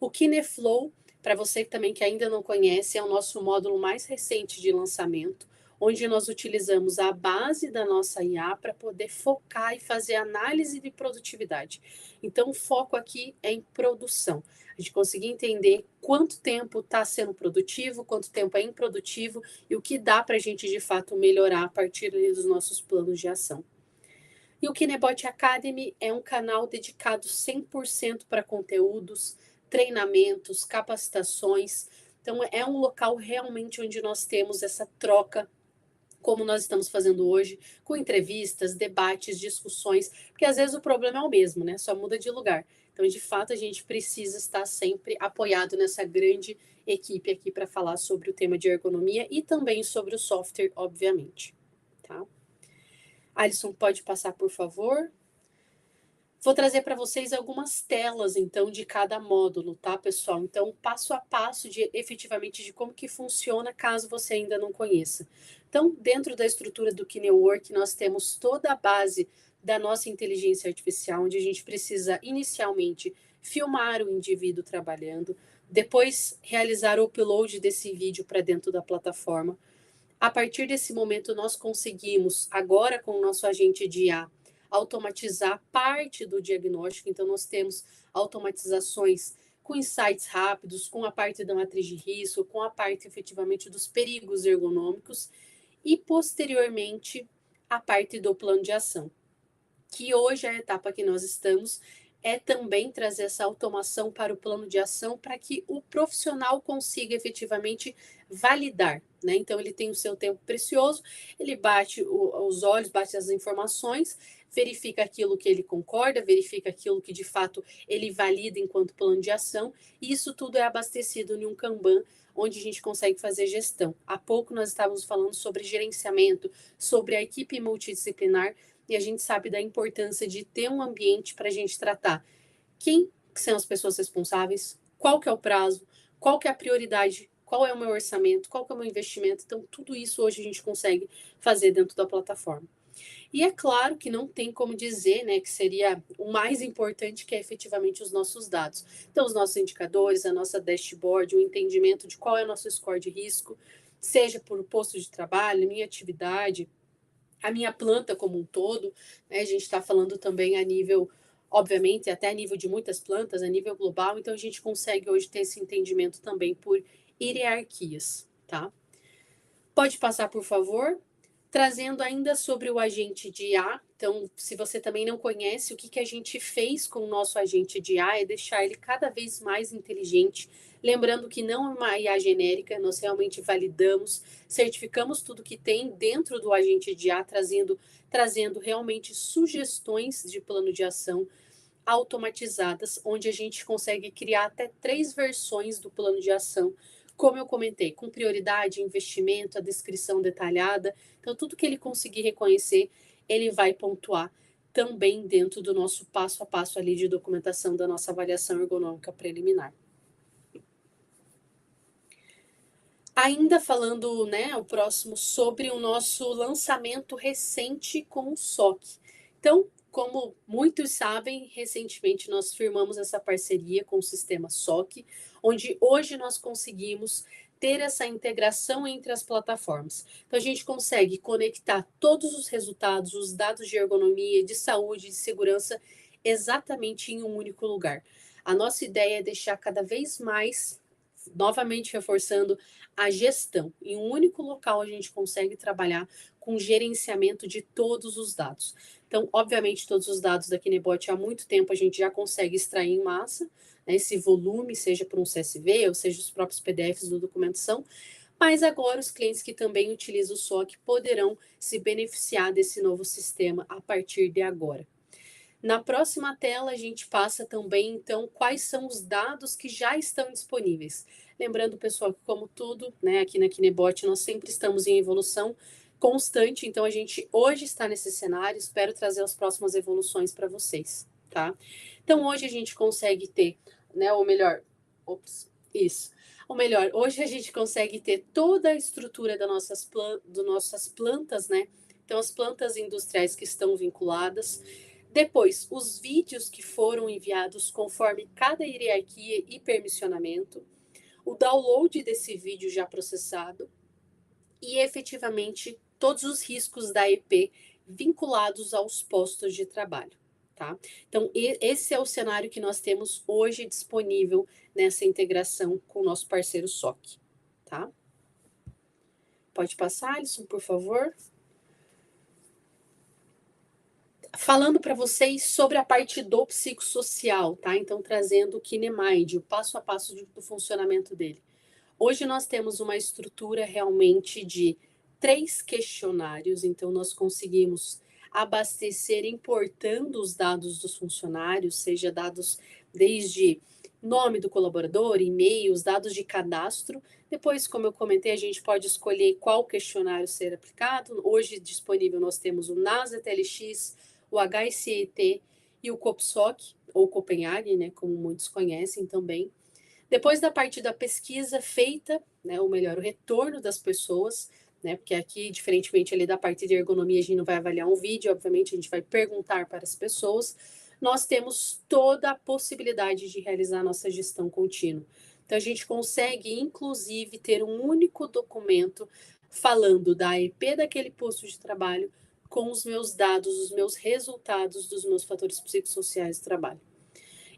O KineFlow, para você também que ainda não conhece, é o nosso módulo mais recente de lançamento, onde nós utilizamos a base da nossa IA para poder focar e fazer análise de produtividade. Então, o foco aqui é em produção. A gente conseguir entender quanto tempo está sendo produtivo, quanto tempo é improdutivo e o que dá para a gente, de fato, melhorar a partir dos nossos planos de ação. E o Kinebot Academy é um canal dedicado 100% para conteúdos, treinamentos, capacitações. Então, é um local realmente onde nós temos essa troca, como nós estamos fazendo hoje, com entrevistas, debates, discussões, porque às vezes o problema é o mesmo, né? Só muda de lugar. Então, de fato, a gente precisa estar sempre apoiado nessa grande equipe aqui para falar sobre o tema de ergonomia e também sobre o software, obviamente, tá? Alisson, pode passar, por favor? Vou trazer para vocês algumas telas, então, de cada módulo, tá, pessoal? Então, passo a passo efetivamente de como que funciona, caso você ainda não conheça. Então, dentro da estrutura do KineWork, nós temos toda a base da nossa inteligência artificial, onde a gente precisa, inicialmente, filmar o indivíduo trabalhando, depois realizar o upload desse vídeo para dentro da plataforma. A partir desse momento, nós conseguimos, agora com o nosso agente de IA, automatizar parte do diagnóstico. Então, nós temos automatizações com insights rápidos, com a parte da matriz de risco, com a parte, efetivamente, dos perigos ergonômicos e, posteriormente, a parte do plano de ação, que hoje é a etapa que nós estamos, é também trazer essa automação para o plano de ação para que o profissional consiga efetivamente validar, né? Então, ele tem o seu tempo precioso, ele bate os olhos, bate as informações, verifica aquilo que ele concorda, verifica aquilo que de fato ele valida enquanto plano de ação, e isso tudo é abastecido em um Kanban, onde a gente consegue fazer gestão. Há pouco nós estávamos falando sobre gerenciamento, sobre a equipe multidisciplinar, e a gente sabe da importância de ter um ambiente para a gente tratar quem são as pessoas responsáveis, qual que é o prazo, qual que é a prioridade, qual é o meu orçamento, qual que é o meu investimento. Então, tudo isso hoje a gente consegue fazer dentro da plataforma. E é claro que não tem como dizer, né, que seria o mais importante, que é efetivamente os nossos dados. Então, os nossos indicadores, a nossa dashboard, o entendimento de qual é o nosso score de risco, seja por posto de trabalho, minha atividade, a minha planta como um todo, né? A gente está falando também a nível, obviamente, até a nível de muitas plantas, a nível global, então a gente consegue hoje ter esse entendimento também por hierarquias, tá? Pode passar, por favor? Trazendo ainda sobre o agente de IA, então, se você também não conhece, o que a gente fez com o nosso agente de IA é deixar ele cada vez mais inteligente, lembrando que não é uma IA genérica, nós realmente validamos, certificamos tudo que tem dentro do agente de IA, trazendo realmente sugestões de plano de ação automatizadas, onde a gente consegue criar até 3 versões do plano de ação, como eu comentei, com prioridade, investimento, a descrição detalhada. Então, tudo que ele conseguir reconhecer, ele vai pontuar também dentro do nosso passo a passo ali de documentação da nossa avaliação ergonômica preliminar. Ainda falando, né, o próximo sobre o nosso lançamento recente com o SOC. Então, como muitos sabem, recentemente nós firmamos essa parceria com o sistema SOC, onde hoje nós conseguimos ter essa integração entre as plataformas. Então, a gente consegue conectar todos os resultados, os dados de ergonomia, de saúde, de segurança, exatamente em um único lugar. A nossa ideia é deixar cada vez mais, novamente reforçando, a gestão. Em um único local a gente consegue trabalhar com gerenciamento de todos os dados. Então, obviamente, todos os dados da KineBot há muito tempo a gente já consegue extrair em massa, né, esse volume, seja por um CSV ou seja os próprios PDFs da documentação, mas agora os clientes que também utilizam o SOC poderão se beneficiar desse novo sistema a partir de agora. Na próxima tela, a gente passa também, então, quais são os dados que já estão disponíveis. Lembrando, pessoal, que como tudo, né, aqui na KineBot, nós sempre estamos em evolução constante, então a gente hoje está nesse cenário, espero trazer as próximas evoluções para vocês, tá? Então, hoje a gente consegue ter, né, ou melhor, hoje a gente consegue ter toda a estrutura das nossas plantas, né? Então, as plantas industriais que estão vinculadas. Depois, os vídeos que foram enviados conforme cada hierarquia e permissionamento, o download desse vídeo já processado e, efetivamente, todos os riscos da EP vinculados aos postos de trabalho, tá? Então, esse é o cenário que nós temos hoje disponível nessa integração com o nosso parceiro SOC, tá? Pode passar, Alisson, por favor. Falando para vocês sobre a parte do psicossocial, tá? Então, trazendo o KineMind, o passo a passo do funcionamento dele. Hoje nós temos uma estrutura realmente de 3 questionários, então nós conseguimos abastecer importando os dados dos funcionários, seja dados desde nome do colaborador, e-mail, os dados de cadastro. Depois, como eu comentei, a gente pode escolher qual questionário ser aplicado. Hoje disponível nós temos o NASA-TLX, o HICET e o COPSOC, ou Copenhague, né, como muitos conhecem também. Depois da parte da pesquisa feita, né, ou melhor, o retorno das pessoas, né, porque aqui, diferentemente ali da parte de ergonomia, a gente não vai avaliar um vídeo, obviamente a gente vai perguntar para as pessoas, nós temos toda a possibilidade de realizar nossa gestão contínua. Então, a gente consegue, inclusive, ter um único documento falando da EP daquele posto de trabalho com os meus dados, os meus resultados dos meus fatores psicossociais de trabalho.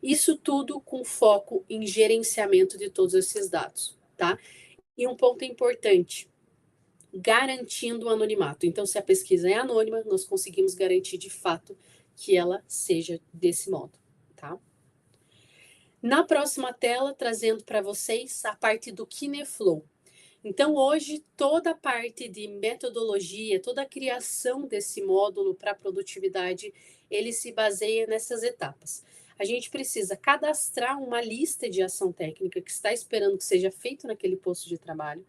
Isso tudo com foco em gerenciamento de todos esses dados, tá? E um ponto importante, garantindo o anonimato. Então, se a pesquisa é anônima, nós conseguimos garantir de fato que ela seja desse modo, tá? Na próxima tela, trazendo para vocês a parte do Kineflow. Então, hoje, toda a parte de metodologia, toda a criação desse módulo para produtividade, ele se baseia nessas etapas. A gente precisa cadastrar uma lista de ação técnica que está esperando que seja feito naquele posto de trabalho.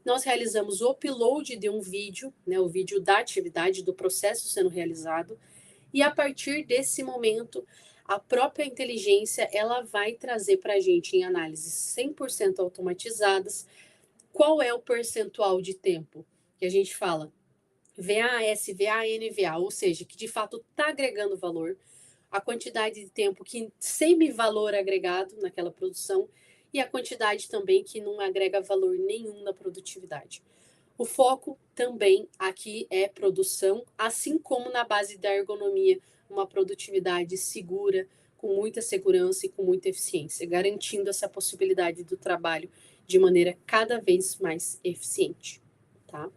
Nós realizamos o upload de um vídeo, né, o vídeo da atividade, do processo sendo realizado, e a partir desse momento, a própria inteligência ela vai trazer para a gente em análises 100% automatizadas qual é o percentual de tempo que a gente fala VAS, VA, NVA, ou seja, que de fato está agregando valor, a quantidade de tempo que semi-valor agregado naquela produção e a quantidade também que não agrega valor nenhum na produtividade. O foco também aqui é produção, assim como na base da ergonomia, uma produtividade segura, com muita segurança e com muita eficiência, garantindo essa possibilidade do trabalho de maneira cada vez mais eficiente, tá?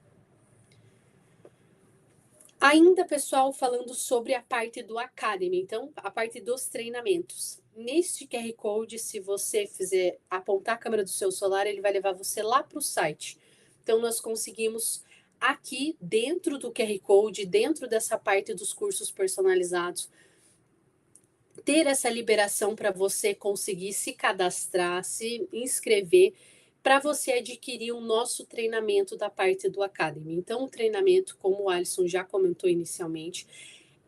Ainda, pessoal, falando sobre a parte do Academy, então, a parte dos treinamentos. Neste QR Code, se você fizer apontar a câmera do seu celular, ele vai levar você lá para o site. Então, nós conseguimos aqui, dentro do QR Code, dentro dessa parte dos cursos personalizados, ter essa liberação para você conseguir se cadastrar, se inscrever, para você adquirir o nosso treinamento da parte do Academy. Então, o treinamento, como o Alisson já comentou inicialmente,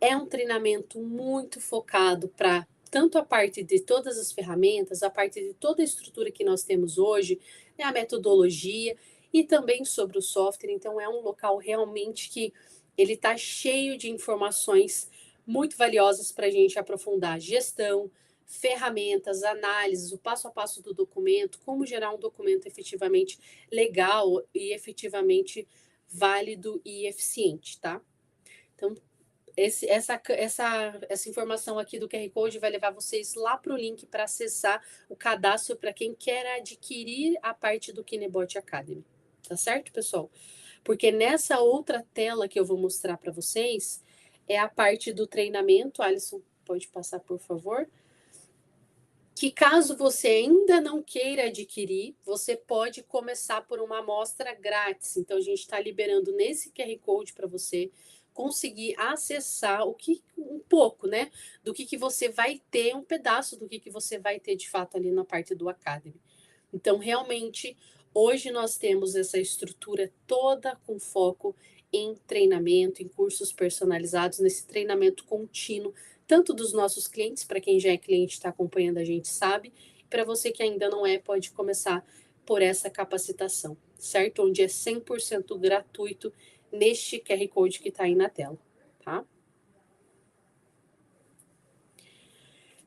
é um treinamento muito focado para tanto a parte de todas as ferramentas, a parte de toda a estrutura que nós temos hoje, né, a metodologia e também sobre o software. Então, é um local realmente que ele está cheio de informações muito valiosas para a gente aprofundar gestão, ferramentas, análises, o passo a passo do documento, como gerar um documento efetivamente legal e efetivamente válido e eficiente, tá? Então, essa informação aqui do QR Code vai levar vocês lá para o link para acessar o cadastro para quem quer adquirir a parte do Kinebot Academy. Tá certo, pessoal? Porque nessa outra tela que eu vou mostrar para vocês é a parte do treinamento. Alisson, pode passar, por favor? Que caso você ainda não queira adquirir, você pode começar por uma amostra grátis. Então, a gente está liberando nesse QR Code para você conseguir acessar um pouco, né? Do que você vai ter, um pedaço do que você vai ter de fato ali na parte do Academy. Então, realmente, hoje nós temos essa estrutura toda com foco em treinamento, em cursos personalizados, nesse treinamento contínuo, tanto dos nossos clientes, para quem já é cliente está acompanhando a gente sabe, e para você que ainda não é, pode começar por essa capacitação, certo? Onde é 100% gratuito neste QR Code que está aí na tela, tá?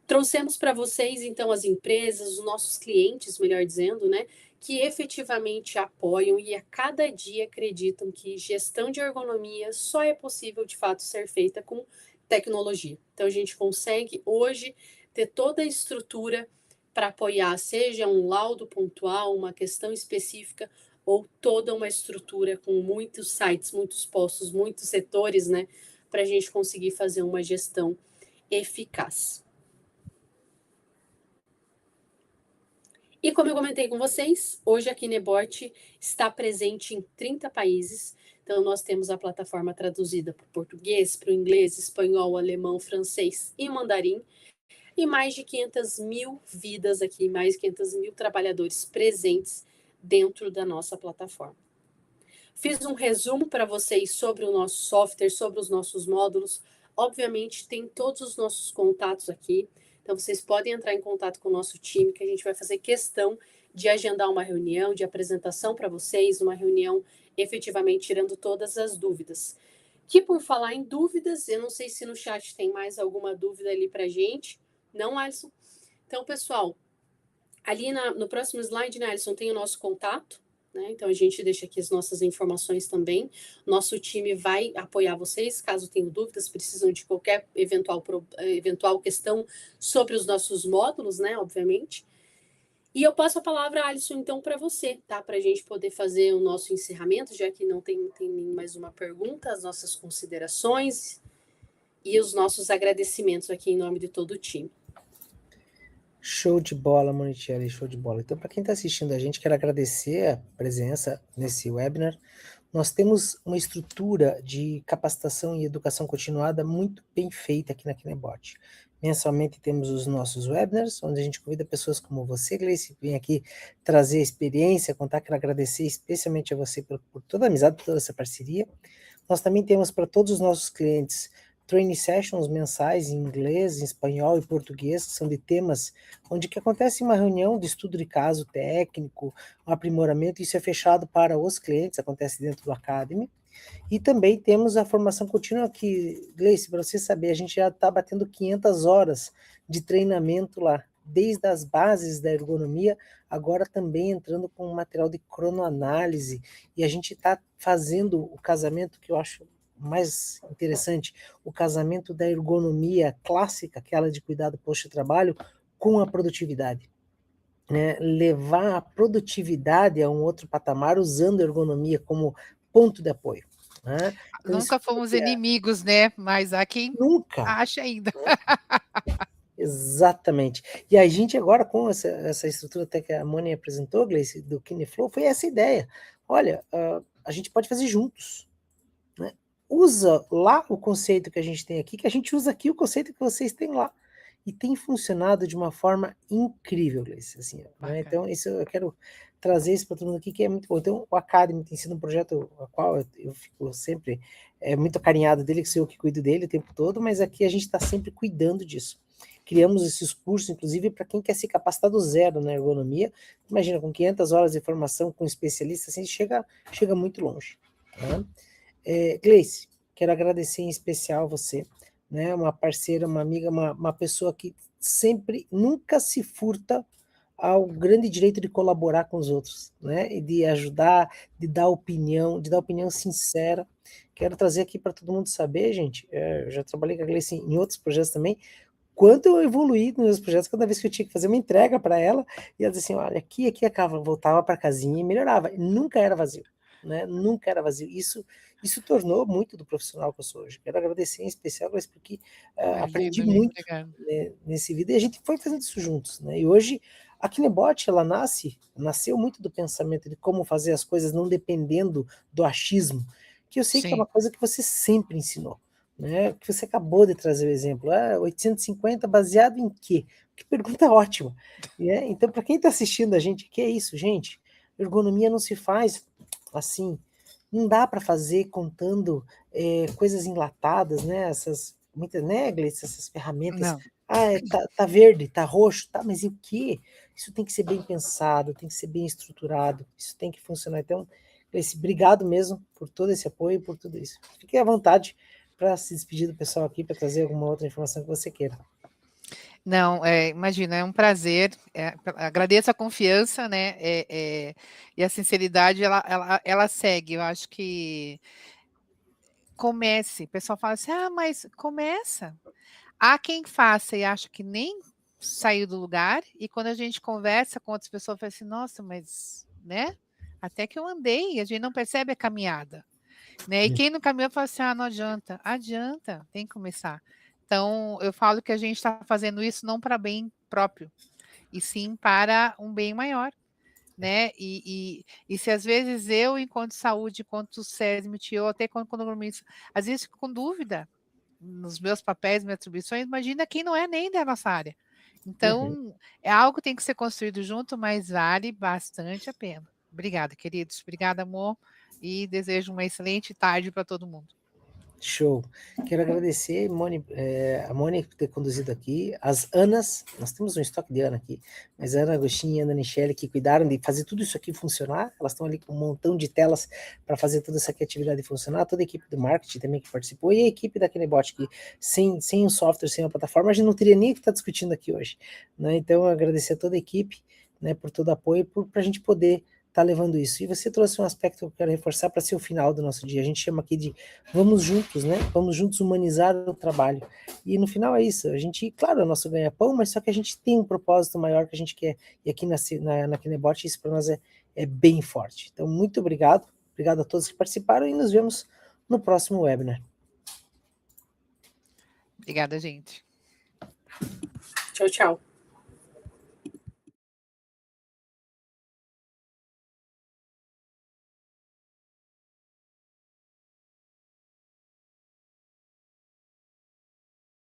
Trouxemos para vocês, então, as empresas, os nossos clientes, melhor dizendo, né, que efetivamente apoiam e a cada dia acreditam que gestão de ergonomia só é possível, de fato, ser feita com tecnologia. Então, a gente consegue hoje ter toda a estrutura para apoiar, seja um laudo pontual, uma questão específica, ou toda uma estrutura com muitos sites, muitos postos, muitos setores, né, para a gente conseguir fazer uma gestão eficaz. E como eu comentei com vocês, hoje a Kinebot está presente em 30 países. Então, nós temos a plataforma traduzida para o português, para o inglês, espanhol, alemão, francês e mandarim. e mais de 500 mil vidas aqui, mais de 500 mil trabalhadores presentes dentro da nossa plataforma. Fiz um resumo para vocês sobre o nosso software, sobre os nossos módulos. Obviamente, tem todos os nossos contatos aqui. Então, vocês podem entrar em contato com o nosso time, que a gente vai fazer questão de agendar uma reunião, de apresentação para vocês, uma reunião efetivamente tirando todas as dúvidas. Que por falar em dúvidas, eu não sei se no chat tem mais alguma dúvida ali para a gente. Não, Alisson? Então, pessoal, ali no próximo slide, né, Alisson, tem o nosso contato. Né? Então, a gente deixa aqui as nossas informações também. Nosso time vai apoiar vocês, caso tenham dúvidas, precisam de qualquer eventual questão sobre os nossos módulos, né? Obviamente. E eu passo a palavra, Alisson, então, para você, tá? Para a gente poder fazer o nosso encerramento, já que não tem mais uma pergunta, as nossas considerações e os nossos agradecimentos aqui em nome de todo o time. Show de bola, Monicelli, show de bola. Então, para quem está assistindo a gente, quero agradecer a presença nesse webinar. Nós temos uma estrutura de capacitação e educação continuada muito bem feita aqui na Kinebot. Mensalmente temos os nossos webinars, onde a gente convida pessoas como você, Gleice, que vem aqui trazer experiência, contar. Quero agradecer especialmente a você por toda a amizade, por toda essa parceria. Nós também temos para todos os nossos clientes training sessions mensais em inglês, em espanhol e português, que são de temas onde que acontece uma reunião de estudo de caso técnico, um aprimoramento, isso é fechado para os clientes, acontece dentro do Academy. E também temos a formação contínua que, Gleice, para você saber, a gente já está batendo 500 horas de treinamento lá, desde as bases da ergonomia, agora também entrando com material de cronoanálise, e a gente está fazendo o casamento que eu acho mais interessante, o casamento da ergonomia clássica, aquela de cuidado post-trabalho, com a produtividade. Né? Levar a produtividade a um outro patamar usando a ergonomia como ponto de apoio. Né? Então, nunca fomos inimigos, né? Mas há quem acha ainda. Exatamente. E a gente agora, com essa estrutura até que a Moni apresentou, Gleice, do KineFlow, foi essa ideia. Olha, a gente pode fazer juntos. Né? Usa lá o conceito que a gente tem aqui, que a gente usa aqui o conceito que vocês têm lá. E tem funcionado de uma forma incrível, Gleice. Assim, né? Então, isso eu quero trazer isso para todo mundo aqui, que é muito bom. Então, o Academy tem sido um projeto a qual eu fico sempre muito acarinhado dele, que sou eu que cuido dele o tempo todo, mas aqui a gente está sempre cuidando disso. Criamos esses cursos, inclusive, para quem quer se capacitar do zero na ergonomia. Imagina, com 500 horas de formação com especialistas, assim, chega muito longe. Tá? Gleice, quero agradecer em especial você, né, uma parceira, uma amiga, uma pessoa que sempre, nunca se furta ao grande direito de colaborar com os outros, né, e de ajudar, de dar opinião sincera. Quero trazer aqui para todo mundo saber, gente, eu já trabalhei com a Gleice em outros projetos também, quanto eu evoluí nos meus projetos, cada vez que eu tinha que fazer uma entrega para ela, e ela dizia assim, olha, aqui, acaba, voltava para a casinha e melhorava, nunca era vazio. Né? Nunca era vazio. Isso tornou muito do profissional que eu sou hoje. Quero agradecer em especial, porque aprendi muito nesse vídeo, e a gente foi fazendo isso juntos. Né? E hoje, a Kinebot, ela nasceu muito do pensamento de como fazer as coisas não dependendo do achismo, que eu sei que é uma coisa que você sempre ensinou. Né? Que você acabou de trazer o exemplo. 850 baseado em quê? Que pergunta ótima. Né? Então, para quem está assistindo a gente, que é isso, gente? Ergonomia não se faz assim, não dá para fazer contando coisas enlatadas, né? Muitas, né, Gleice, essas ferramentas. Não. Tá verde, tá roxo, tá, mas e o quê? Isso tem que ser bem pensado, tem que ser bem estruturado, isso tem que funcionar. Então, Gleice, obrigado mesmo por todo esse apoio, por tudo isso. Fique à vontade para se despedir do pessoal aqui, para trazer alguma outra informação que você queira. Não, imagina, é um prazer, agradeço a confiança, né, e a sinceridade, ela segue, eu acho que comece, o pessoal fala assim, mas começa, há quem faça e acha que nem saiu do lugar, e quando a gente conversa com outras pessoas, fala assim, nossa, mas, né, até que eu andei, a gente não percebe a caminhada, né, e quem não caminhou fala assim, não adianta, tem que começar. Então, eu falo que a gente está fazendo isso não para bem próprio, e sim para um bem maior, né? E se às vezes eu, enquanto saúde, enquanto CESMIT, ou até enquanto economista, às vezes fico com dúvida nos meus papéis, minhas atribuições, imagina quem não é nem da nossa área, Então, é algo que tem que ser construído junto, mas vale bastante a pena. Obrigada, queridos. Obrigada, amor. E desejo uma excelente tarde para todo mundo. Show. Quero agradecer a Mônica por ter conduzido aqui, as Anas, nós temos um estoque de Ana aqui, mas a Ana Agostinho e a Ana Michele que cuidaram de fazer tudo isso aqui funcionar, elas estão ali com um montão de telas para fazer toda essa criatividade funcionar, toda a equipe do marketing também que participou, e a equipe da Kinebot, que sem o software, sem a plataforma, a gente não teria nem o que está discutindo aqui hoje, né? Então, agradecer a toda a equipe, né, por todo o apoio, para a gente poder tá levando isso. E você trouxe um aspecto que eu quero reforçar para ser o final do nosso dia. A gente chama aqui de vamos juntos, né? Vamos juntos humanizar o trabalho. E no final é isso. A gente, claro, é o nosso ganha-pão, mas só que a gente tem um propósito maior que a gente quer. E aqui na Kinebot isso para nós é bem forte. Então, muito obrigado. Obrigado a todos que participaram e nos vemos no próximo webinar. Obrigada, gente. Tchau, tchau.